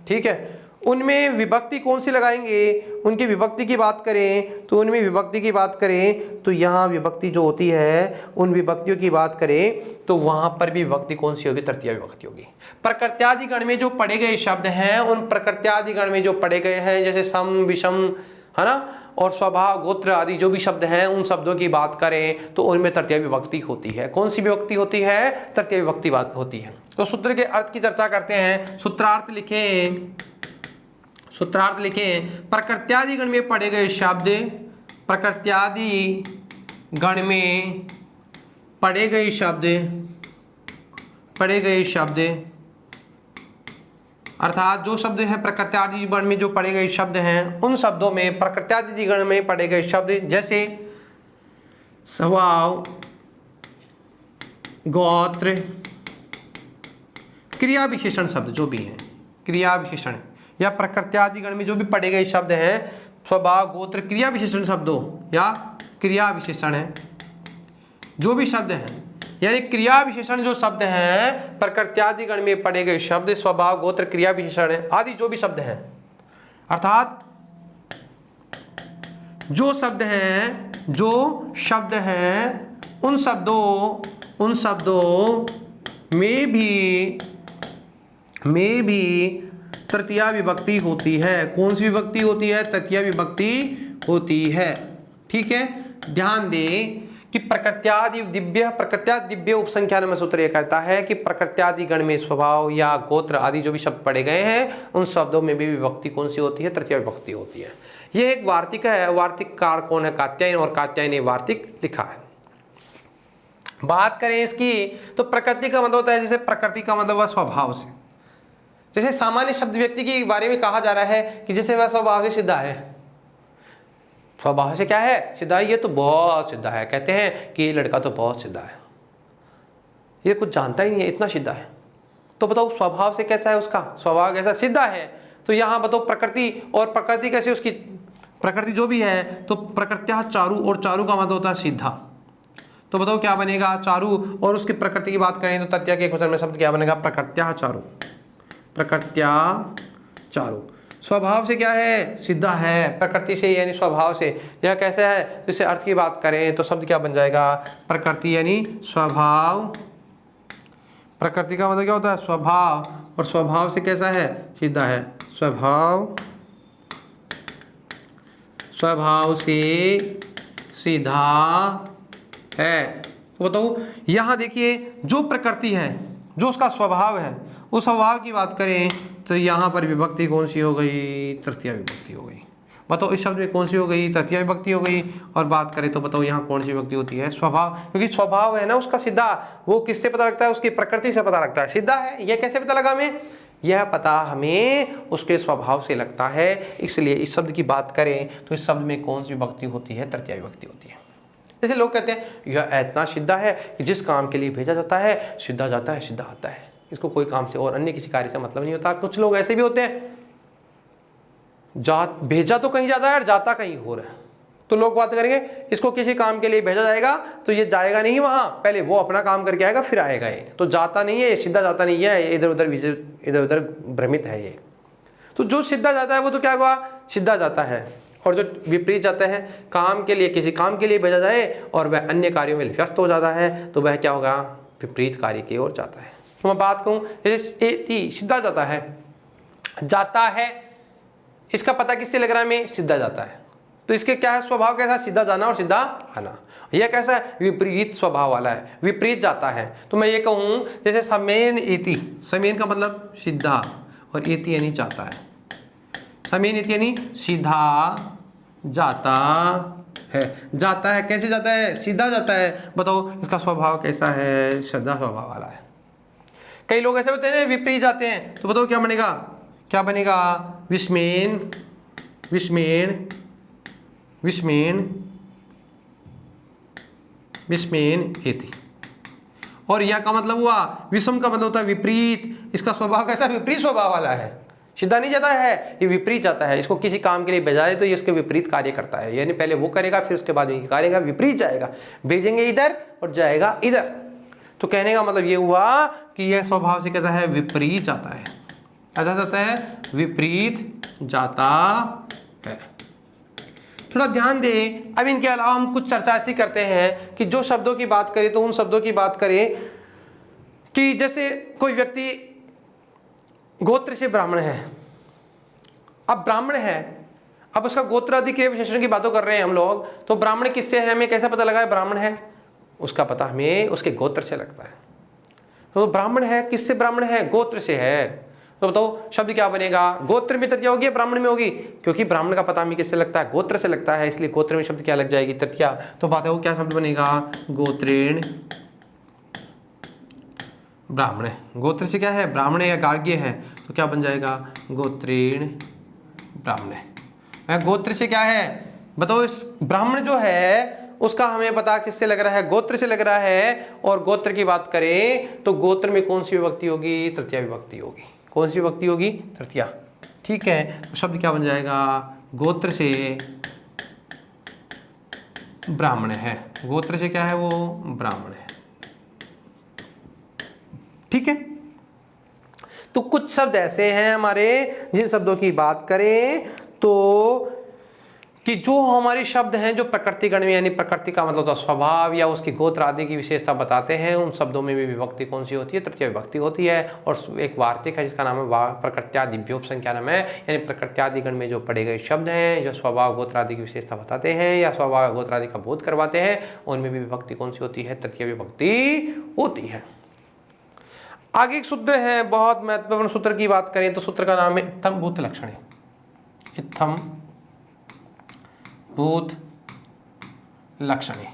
ठीक है, उनमें विभक्ति कौन सी लगाएंगे? उनकी विभक्ति की बात करें तो उनमें विभक्ति की बात करें तो यहाँ विभक्ति जो होती है, उन विभक्तियों की बात करें तो वहां पर भी विभक्ति कौन सी होगी? तृतीया विभक्ति होगी। प्रकृत्यादि गण में जो पढ़े गए शब्द हैं, उन प्रकृत्यादि गण में जो पढ़े गए हैं, जैसे सम, विषम, है ना, और स्वभाव, गोत्र आदि जो भी शब्द हैं, उन शब्दों की बात करें तो उनमें तृतीया विभक्ति होती है। कौन सी विभक्ति होती है? तृतीया विभक्ति बात होती है। तो सूत्र के अर्थ की चर्चा करते हैं। सूत्रार्थ लिखें, सूत्रार्थ लिखें। प्रकृत्यादि गण में पढ़े गए शब्द, प्रकृत्यादि गण में पढ़े गए शब्द, पढ़े गए शब्द अर्थात जो शब्द है प्रकृत्यादि गण में जो पढ़े गए शब्द हैं, उन शब्दों में प्रकृत्यादि गण में पढ़े गए शब्द जैसे स्वभाव, गोत्र, क्रिया विशेषण शब्द जो भी हैं, क्रिया विशेषण, या प्रकृत्यादि गण में जो भी पढ़े गए शब्द हैं, स्वभाव, गोत्र, क्रिया विशेषण शब्दों या क्रिया विशेषण है, जो भी शब्द हैं, यानी क्रिया विशेषण जो शब्द हैं, प्रकृत्यादि गण में पढ़े गए शब्द, स्वभाव, गोत्र, क्रिया विशेषण आदि जो भी शब्द हैं, अर्थात जो शब्द हैं, जो शब्द हैं, उन शब्दों में भी तृतीया विभक्ति होती है। कौन सी विभक्ति होती है? तृतीया विभक्ति होती है। ठीक है, ध्यान दें कि प्रकृत्यादि दिव्य उपसंख्यान में सूत्र यह कहता है कि प्रकृत्यादि गण में स्वभाव या गोत्र आदि जो भी शब्द पढ़े गए हैं, उन शब्दों में भी विभक्ति कौन सी होती है? तृतीया विभक्ति होती है। यह एक वार्तिक है। वार्तिककार कौन है? कात्यायन, और कात्यायन ने वार्तिक लिखा है। बात करें इसकी तो प्रकृति का मतलब होता है, जैसे प्रकृति का मतलब है स्वभाव से। जैसे सामान्य शब्द व्यक्ति के बारे में कहा जा रहा है कि जैसे वह स्वभाव से सीधा है। स्वभाव से क्या है? सीधा। ये तो बहुत सीधा है। कहते हैं कि ये लड़का तो बहुत सीधा है, ये कुछ जानता ही नहीं है, इतना सीधा है। तो बताओ स्वभाव से कैसा है? उसका स्वभाव कैसा? सीधा है। तो यहाँ बताओ प्रकृति, और प्रकृति कैसे? उसकी प्रकृति जो भी है, तो प्रकृत्या चारु, और चारु का मतलब होता है सीधा। तो बताओ क्या बनेगा? चारु। और उसकी प्रकृति की बात करें तो तृतीया के क्वेश्चन में शब्द क्या बनेगा? प्रकृत्या चारु। प्रकृत्या चारु। स्वभाव से क्या है? सीधा है। प्रकृति से यानी स्वभाव से। यह कैसे है? तो इससे अर्थ की बात करें तो शब्द क्या बन जाएगा? प्रकृति यानी स्वभाव। प्रकृति का मतलब क्या होता है? स्वभाव। और स्वभाव से कैसा है? सीधा है। स्वभाव से सीधा है। तो बताओ यहाँ देखिए, जो प्रकृति है, जो उसका स्वभाव है, उस स्वभाव की बात करें तो यहाँ पर विभक्ति कौन सी हो गई? तृतीया विभक्ति हो गई। बताओ इस शब्द में कौन सी हो गई? तृतीया विभक्ति हो गई। और बात करें तो बताओ यहाँ कौन सी विभक्ति होती है? स्वभाव। क्योंकि स्वभाव है ना उसका सीधा, वो किससे पता लगता है? उसकी प्रकृति से पता लगता है, सीधा है। यह कैसे पता लगा हमें? यह पता हमें उसके स्वभाव से लगता है। इसलिए इस शब्द की बात करें तो इस शब्द में कौन सी विभक्ति होती है? तृतीया विभक्ति होती है। जैसे लोग कहते हैं यह इतना सीधा है कि जिस काम के लिए भेजा जाता है सीधा जाता है, सीधा आता है, इसको कोई काम से और अन्य किसी कार्य से मतलब नहीं होता। कुछ लोग ऐसे भी होते हैं, भेजा तो कहीं जाता है और जाता कहीं और है। तो लोग बात करेंगे इसको किसी काम के लिए भेजा जाएगा तो ये जाएगा नहीं वहां, पहले वो अपना काम करके आएगा फिर आएगा। ये तो जाता नहीं है, ये सीधा जाता नहीं है, इधर उधर भ्रमित है ये। तो जो सीधा जाता है वो तो क्या हुआ? सीधा जाता है। और जो विपरीत जाता है, काम के लिए, किसी काम के लिए भेजा जाए और वह अन्य कार्यों में व्यस्त हो जाता है, तो वह क्या होगा? विपरीत कार्य की ओर जाता है। तो मैं बात कहूँ जैसे सीधा जाता है, इसका पता किससे लग रहा है? मैं सीधा जाता है। तो इसके क्या है? स्वभाव कैसा? सीधा जाना और सीधा आना। यह कैसा है? विपरीत स्वभाव वाला है, विपरीत जाता है। तो मैं ये कहूँ जैसे समेन इति, समेन का मतलब सीधा और इति यानी जाता है। समेन इति यानी सीधा जाता है। जाता है कैसे जाता है? सीधा जाता है। बताओ इसका स्वभाव कैसा है? सीधा स्वभाव वाला है। कई लोग ऐसे होते हैं विपरीत जाते हैं, तो बताओ क्या बनेगा? क्या बनेगा? विस्मेन, विस्मेन, विस्मेन, विस्मेन एति। और यह का मतलब हुआ विषम का मतलब होता है विपरीत। इसका स्वभाव कैसा? विपरीत स्वभाव वाला है। सीधा नहीं जाता है, ये विपरीत जाता है। इसको किसी काम के लिए भेजाए तो ये उसके विपरीत कार्य करता है, यानी पहले वो करेगा फिर उसके बाद ये करेगा, विपरीत जाएगा। भेजेंगे इधर और जाएगा इधर। तो कहने का मतलब ये हुआ कि यह स्वभाव से कैसा है? विपरीत जाता है। ऐसा जाता है, विपरीत जाता है। थोड़ा ध्यान दें। अब इनके अलावा हम कुछ चर्चा ऐसी करते हैं कि जो शब्दों की बात करें तो उन शब्दों की बात करें कि जैसे कोई व्यक्ति गोत्र से ब्राह्मण है। अब ब्राह्मण है, अब उसका गोत्र आदि के विशेषण की बातों कर रहे हैं हम लोग, तो ब्राह्मण किससे है हमें कैसे पता लगा है ब्राह्मण है? उसका पता हमें उसके गोत्र से लगता है। तो ब्राह्मण है, किससे ब्राह्मण है? गोत्र से है। तो बताओ शब्द क्या बनेगा? गोत्र में तृतीया होगी या ब्राह्मण में होगी? क्योंकि ब्राह्मण का पता हमें किससे लगता है? गोत्र से लगता है, इसलिए गोत्र में शब्द क्या लग जाएगी? तृतीया। तो बात है वो क्या शब्द बनेगा? गोत्रेण ब्राह्मण। गोत्र से क्या है? ब्राह्मण या गार्ग्य है, तो क्या बन जाएगा? गोत्रेण ब्राह्मण। गोत्र से क्या है? बताओ इस ब्राह्मण जो है उसका हमें पता किससे लग रहा है? गोत्र से लग रहा है। और गोत्र की बात करें तो गोत्र में कौन सी विभक्ति होगी? तृतीया विभक्ति होगी। कौन सी विभक्ति होगी? तृतीया। ठीक है, तो शब्द क्या बन जाएगा? गोत्र से ब्राह्मण है। गोत्र से क्या है? वो ब्राह्मण है। ठीक है, तो कुछ शब्द ऐसे हैं हमारे जिन शब्दों की बात करें तो कि जो हमारे शब्द हैं जो प्रकृति गण में, यानी प्रकृति का मतलब होता स्वभाव या उसकी गोत्र आदि की विशेषता बताते हैं, उन शब्दों में भी विभक्ति कौन सी होती है? तृतीय विभक्ति होती है। और एक वार्तिक है जिसका नाम है प्रकृत्यादि व्योपसंख्यानम है, यानी प्रकृत्यादि गण में जो पढ़े गए शब्द हैं जो स्वभाव गोत्र आदि की विशेषता बताते हैं या स्वभाव गोत्र आदि का बोध करवाते हैं, उनमें भी विभक्ति कौन सी होती है? तृतीय विभक्ति होती है। आगे एक सूत्र है, बहुत महत्वपूर्ण सूत्र की बात करें तो सूत्र का नाम है इत्थम भूत लक्षणे। इत्थम भूत लक्षणे।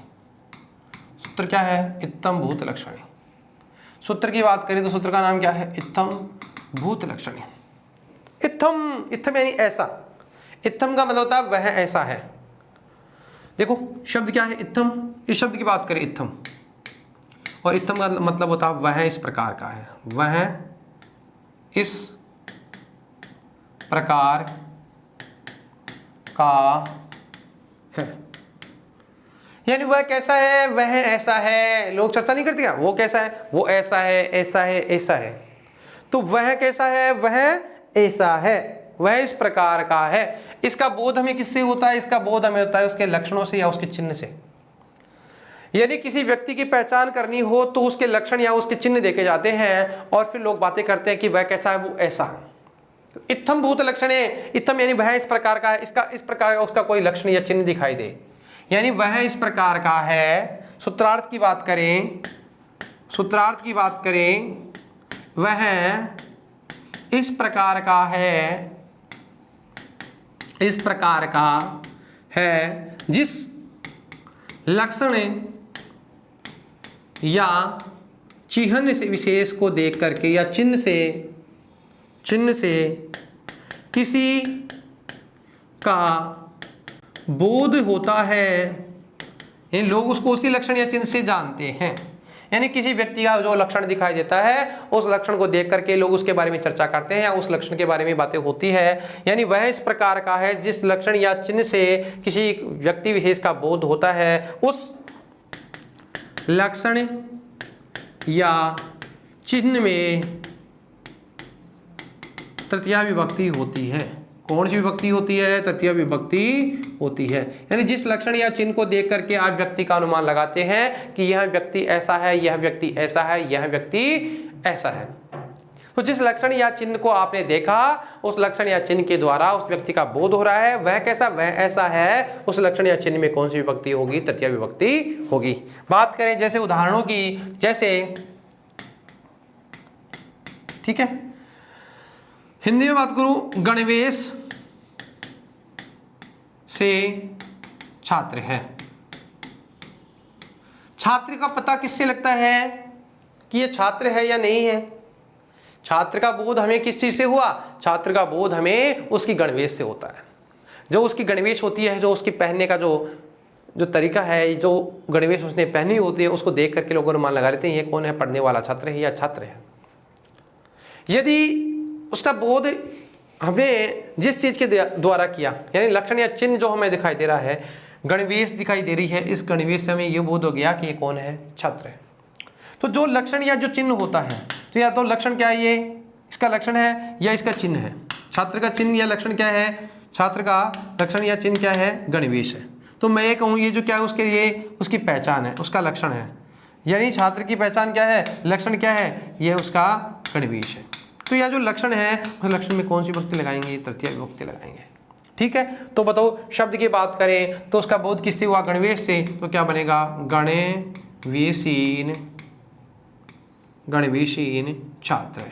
सूत्र क्या है? इत्थम भूत लक्षणे। सूत्र की बात करें तो सूत्र का नाम क्या है? इत्थम भूत लक्षणे। इत्थम, इत्थम यानी ऐसा। इत्थम का मतलब होता है वह ऐसा है। देखो शब्द क्या है? इत्थम। इस शब्द की बात करें इत्थम, और इत्थम का मतलब होता है वह इस प्रकार का है। वह इस प्रकार का है, यानी वह कैसा है? वह ऐसा है। लोग चर्चा नहीं करते क्या? वो कैसा है? वो ऐसा है, ऐसा है, ऐसा है। तो वह कैसा है? वह ऐसा है, वह इस प्रकार का है। इसका बोध हमें किससे होता है? इसका बोध हमें होता है उसके लक्षणों से या उसके चिन्ह से। यानी किसी व्यक्ति की पहचान करनी हो तो उसके लक्षण या उसके चिन्ह देखे जाते हैं और फिर लोग बातें करते हैं कि वह कैसा है? वो ऐसा। इत्थम भूत लक्षणे। इत्थम यानी वह इस प्रकार का है, इसका इस प्रकार का उसका कोई लक्षण या चिन्ह दिखाई दे, यानी वह इस प्रकार का है। सूत्रार्थ की बात करें, सूत्रार्थ की बात करें, वह इस प्रकार का है, इस प्रकार का है जिस लक्षण या चिन्ह से विशेष को देख करके या चिन्ह से किसी का बोध होता है, यानी लोग उसको उसी लक्षण या चिन्ह से जानते हैं। यानी किसी व्यक्ति का जो लक्षण दिखाई देता है उस लक्षण को देख करके लोग उसके बारे में चर्चा करते हैं या उस लक्षण के बारे में बातें होती है। यानी वह इस प्रकार का है जिस लक्षण या चिन्ह से किसी व्यक्ति विशेष का बोध होता है, उस लक्षण या चिन्ह में तृतीया विभक्ति होती है। कौन सी विभक्ति होती है? तृतीया विभक्ति होती है। यानी जिस लक्षण या चिन्ह को देख करके आप व्यक्ति का अनुमान लगाते हैं कि यह व्यक्ति ऐसा है, यह व्यक्ति ऐसा है, यह व्यक्ति ऐसा है। तो जिस लक्षण या चिन्ह को आपने देखा उस लक्षण या चिन्ह के द्वारा उस व्यक्ति का बोध हो रहा है, वह कैसा? वह ऐसा है। उस लक्षण या चिन्ह में कौन सी विभक्ति होगी? तृतीया विभक्ति होगी। बात करें जैसे उदाहरणों की, जैसे ठीक है हिंदी में बात करूं, गणवेश से छात्र है। छात्र का पता किससे लगता है कि ये छात्र है या नहीं है? छात्र का बोध हमें किस चीज से हुआ? छात्र का बोध हमें उसकी गणवेश से होता है। जो उसकी गणवेश होती है, जो उसकी पहनने का जो तरीका है, जो गणवेश उसने पहनी होती है, उसको देख करके लोग अनुमान लगा लेते हैं ये कौन है, पढ़ने वाला छात्र है या छात्र है। यदि उसका बोध हमने जिस चीज के द्वारा किया, यानी लक्षण या चिन्ह जो हमें दिखाई दे रहा है, गणवेश दिखाई दे रही है, इस गणवेश से हमें ये बोध हो गया कि ये कौन है, छात्र है। तो जो लक्षण या जो चिन्ह होता है, तो या तो लक्षण क्या है, ये इसका लक्षण है या इसका चिन्ह है। छात्र का चिन्ह या लक्षण क्या है? छात्र का लक्षण या चिन्ह क्या है? गणवेश है। तो मैं ये कहूँ ये जो क्या है उसके लिए उसकी पहचान है, उसका लक्षण है। यानी छात्र की पहचान क्या है, लक्षण क्या है, ये उसका गणवेश है। तो यह जो लक्षण है उस लक्षण में कौन सी विभक्ति लगाएंगे? तृतीया विभक्ति लगाएंगे। ठीक है, तो बताओ शब्द की बात करें तो उसका बोध किससे हुआ? गणवेश से। तो क्या बनेगा? गणवेशीन, गणवेशीन छात्र।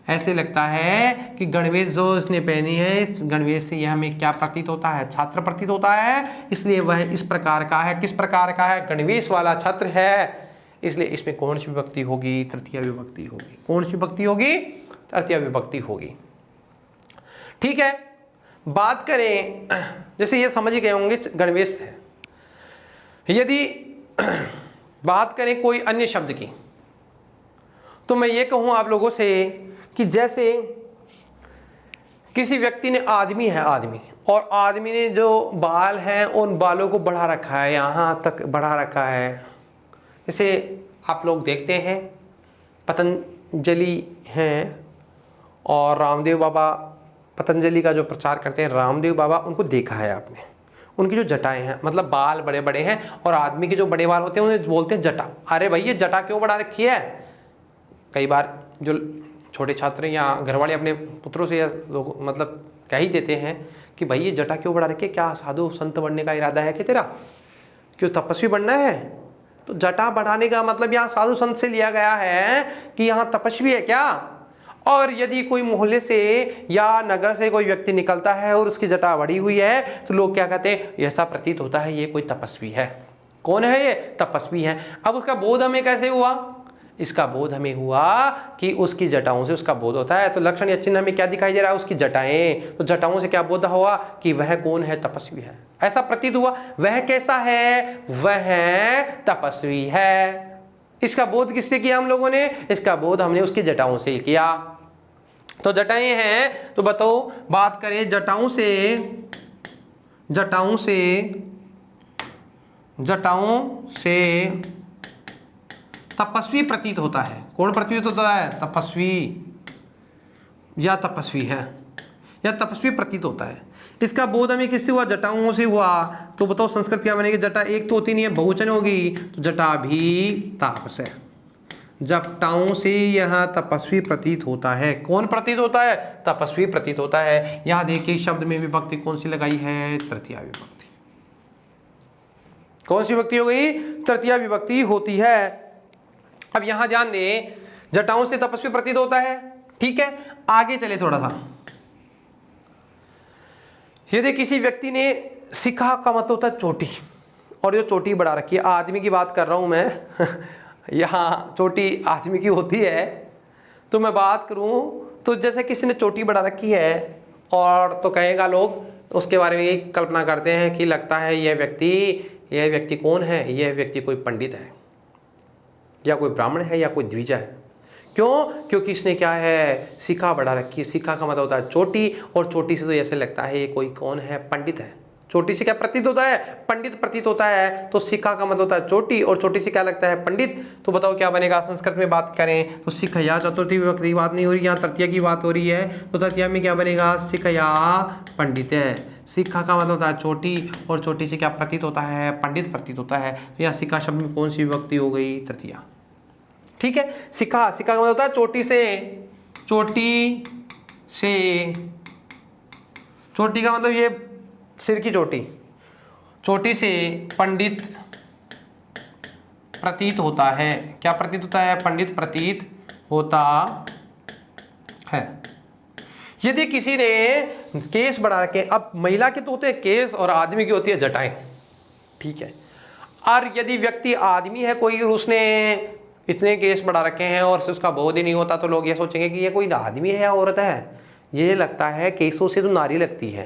ऐसे लगता है कि गणवेश जो इसने पहनी है, इस गणवेश से यह हमें क्या प्रतीत होता है? छात्र प्रतीत होता है, इसलिए वह इस प्रकार का है। किस प्रकार का है? गणवेश वाला छात्र है, इसलिए इसमें कौन सी विभक्ति होगी? तृतीया विभक्ति होगी। कौन सी विभक्ति होगी? तृतीया विभक्ति होगी। ठीक है, बात करें, जैसे ये समझ ही गए होंगे गणवेश है। यदि बात करें कोई अन्य शब्द की, तो मैं ये कहूँ आप लोगों से कि जैसे किसी व्यक्ति ने, आदमी है आदमी, और आदमी ने जो बाल हैं उन बालों को बढ़ा रखा है, यहाँ तक बढ़ा रखा है। जैसे आप लोग देखते हैं पतंजलि हैं और रामदेव बाबा, पतंजलि का जो प्रचार करते हैं रामदेव बाबा, उनको देखा है आपने। उनकी जो जटाएं हैं, मतलब बाल बड़े बड़े हैं, और आदमी के जो बड़े बाल होते हैं उन्हें बोलते हैं जटा। अरे भाई ये जटा क्यों बढ़ा रखी है? कई बार जो छोटे छात्र या घर वाले अपने पुत्रों से या लोग मतलब कह ही देते हैं कि भाई ये जटा क्यों बढ़ा रखी है? क्या साधु संत बनने का इरादा है कि तेरा? क्यों तपस्वी बनना है? तो जटा बढ़ाने का मतलब यहाँ साधु संत से लिया गया है कि यहाँ तपस्वी है क्या? और यदि कोई मोहल्ले से या नगर से कोई व्यक्ति निकलता है और उसकी जटा बढ़ी हुई है, तो लोग क्या कहते हैं? ऐसा प्रतीत होता है ये कोई तपस्वी है। कौन है ये? तपस्वी है। अब उसका बोध हमें कैसे हुआ? इसका बोध हमें हुआ कि उसकी जटाओं से उसका बोध होता है। तो लक्षण या चिन्ह हमें क्या दिखाई दे रहा है? उसकी जटाएं। तो जटाओं से क्या बोध हुआ कि वह कौन है? तपस्वी है। ऐसा प्रतीत हुआ। वह कैसा है? वह तपस्वी है। इसका बोध किससे किया हम लोगों ने? इसका बोध हमने उसकी जटाओं से किया। तो जटाएं हैं, तो बताओ बात करें जटाओं से तपस्वी प्रतीत होता है। कौन प्रतीत होता है? तपस्वी या तपस्वी है या तपस्वी प्रतीत होता है। इसका बोध हमें किससे हुआ? जटाओं से हुआ। तो बताओ संस्कृत क्या बनेगी? जटा एक तो होती नहीं है, बहुवचन होगी, तो जटा भी तापस है। जटाओं से यह तपस्वी प्रतीत होता है। कौन प्रतीत होता है? तपस्वी प्रतीत होता है। यहां देखिए शब्द में विभक्ति कौन सी लगाई है? तृतीया विभक्ति। कौन सी विभक्ति हो गई? तृतीया विभक्ति होती है। अब यहां ध्यान दें, जटाओं से तपस्वी प्रतीत होता है। ठीक है, आगे चले थोड़ा सा। यदि किसी व्यक्ति ने, शिखा का मतलब होता है चोटी, और जो चोटी बढ़ा रखी है, आदमी की बात कर रहा हूं मैं यहाँ चोटी आदमी की होती है। तो मैं बात करूं तो जैसे किसी ने चोटी बढ़ा रखी है, और तो कहेगा लोग उसके बारे में ये कल्पना करते हैं कि लगता है यह व्यक्ति कौन है? यह व्यक्ति कोई पंडित है, या कोई ब्राह्मण है, या कोई द्विजा है। क्यों? क्योंकि इसने क्या है? शिखा बढ़ा रखी है। शिखा का मतलब होता है चोटी, और चोटी से तो ऐसे लगता है ये कोई कौन है? पंडित है। चोटी से क्या प्रतीत होता है? पंडित प्रतीत होता है। तो शिखा का मतलब होता है चोटी, और चोटी से क्या लगता है? पंडित। तो बताओ क्या बनेगा? संस्कृत में बात करें तो शिखया चतुर्थी विभक्ति की बात नहीं हो रही, यहाँ तृतीया की बात हो रही है। तो तृतीया में क्या बनेगा? शिखया पंडित है। शिखा का मतलब होता है चोटी, और चोटी से क्या प्रतीत होता है? पंडित प्रतीत होता है। तो यहाँ शिखा शब्द में कौन सी विभक्ति हो गई? तृतीया। ठीक है, शिखा का मतलब होता है चोटी का मतलब ये सिर की चोटी से पंडित प्रतीत होता है। क्या प्रतीत होता है? पंडित प्रतीत होता है। यदि किसी ने केस बढ़ा रखे हैं। अब महिला के तो होते हैं केस और आदमी की होती है जटाएं, ठीक है। और यदि व्यक्ति आदमी है कोई, उसने इतने केस बढ़ा रखे हैं और उसका बोध ही नहीं होता, तो लोग ये सोचेंगे कि ये कोई आदमी है या औरत है। ये लगता है केसों से तो नारी लगती है,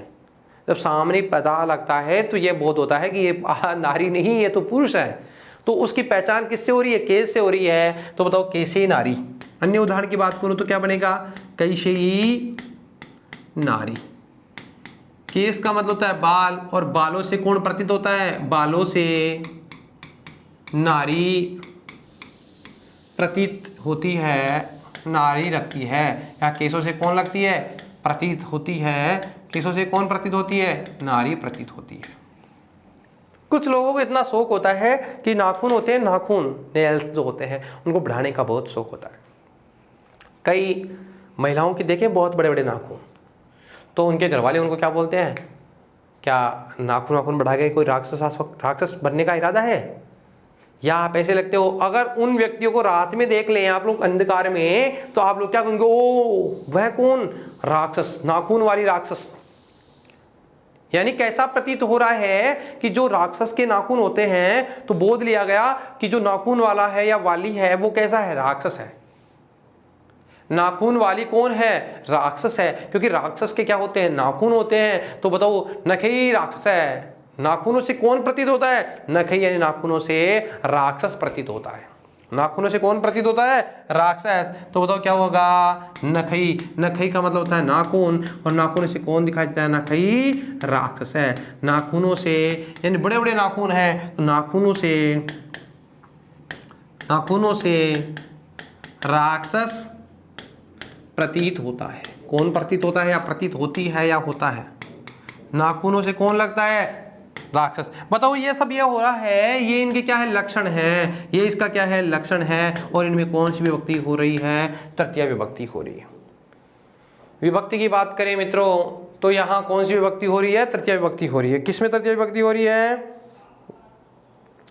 जब सामने पता लगता है तो ये बोध होता है कि ये नारी नहीं, ये तो पुरुष है। तो उसकी पहचान किससे हो रही है? केस से हो रही है। तो बताओ कैसे नारी। अन्य उदाहरण की बात करूं तो क्या बनेगा? कैसे नारी। केस का मतलब होता है बाल, और बालों से कौन प्रतीत होता है? बालों से नारी प्रतीत होती है, नारी लगती है। या केसों से कौन लगती है? प्रतीत होती है। केसों से कौन प्रतीत होती है? नारी प्रतीत होती है। कुछ लोगों को इतना शौक होता है कि नाखून होते हैं, नाखून नेल्स जो होते हैं उनको बढ़ाने का बहुत शौक होता है। कई महिलाओं के देखें बहुत बड़े बड़े नाखून, तो उनके घर वाले उनको क्या बोलते हैं? क्या नाखून बढ़ा के कोई राक्षस बनने का इरादा है? या आप ऐसे लगते हो? अगर उन व्यक्तियों को रात में देख लें आप लोग अंधकार में, तो आप लोग क्या कहेंगे? ओ वह कौन? राक्षस, नाखून वाली राक्षस। यानी कैसा प्रतीत हो रहा है कि जो राक्षस के नाखून होते हैं, तो बोध लिया गया कि जो नाखून वाला है या वाली है वो कैसा है? राक्षस है। नाखून वाली कौन है? राक्षस है। क्योंकि राक्षस के क्या होते हैं? नाखून होते हैं। तो बताओ नखई राक्षस है। नाखूनों से कौन प्रतीत होता है? नखई, यानी नाखूनों से राक्षस प्रतीत होता है। नाखूनों से कौन प्रतीत होता है? राक्षस। तो बताओ क्या होगा? नखई। नखई का मतलब होता है नाखून, और नाखूनों से कौन दिखाई देता है? नखई राक्षस है। नाखूनों से यानी बड़े बड़े नाखून हैं, तो नाखूनों से राक्षस प्रतीत होता है। कौन प्रतीत होता है? या प्रतीत होती है या होता है? नाखूनों से कौन लगता है? राक्षस। बताओ ये सब ये हो रहा है, ये इनके क्या है? लक्षण है। ये इसका क्या है? लक्षण है। और इनमें कौन सी विभक्ति हो रही है? तृतीया विभक्ति हो रही है। विभक्ति की बात करें मित्रों, तो यहाँ कौन सी विभक्ति हो रही है? तृतीया विभक्ति हो रही है। किसमें तृतीया विभक्ति हो रही है?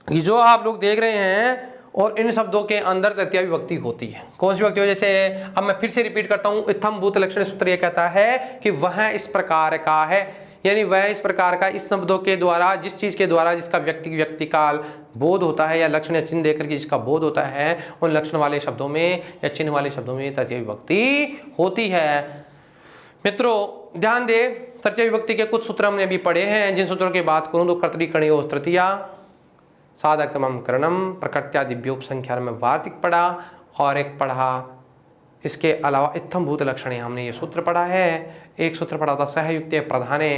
ये जो आप लोग देख रहे हैं, और इन शब्दों के अंदर तृतीया विभक्ति होती है। कौन सी विभक्ति हो? जैसे अब मैं फिर से रिपीट करता हूं, इत्थम भूत लक्षण सूत्र ये कहता है कि वह इस प्रकार का है, यानी वह इस प्रकार का, इस शब्दों के द्वारा, जिस चीज के द्वारा जिसका व्यक्ति काल बोध होता है, या लक्षण या चिन्ह देकर के जिसका बोध होता है, उन लक्षण वाले शब्दों में या चिन्ह वाले शब्दों में तृतीय विभक्ति होती है। मित्रों ध्यान दे, तृतीय विभक्ति के कुछ सूत्र हमने अभी पढ़े हैं। जिन सूत्रों की बात करूं तो कर्तरी तृतीया, साधकतमं करणम, प्रकृत्यादिभ्योपसंख्या में वार्तिक पढ़ा, और एक पढ़ा इसके अलावा इत्थम भूत लक्षण हमने ये सूत्र पढ़ा है। एक सूत्र पढ़ा था सहयुक्त प्रधाने।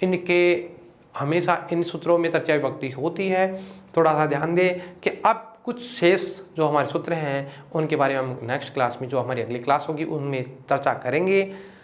इनके हमेशा इन सूत्रों में तृतीया विभक्ति होती है। थोड़ा सा ध्यान दे कि अब कुछ शेष जो हमारे सूत्र हैं उनके बारे में हम नेक्स्ट क्लास में, जो हमारी अगली क्लास होगी, उनमें चर्चा करेंगे।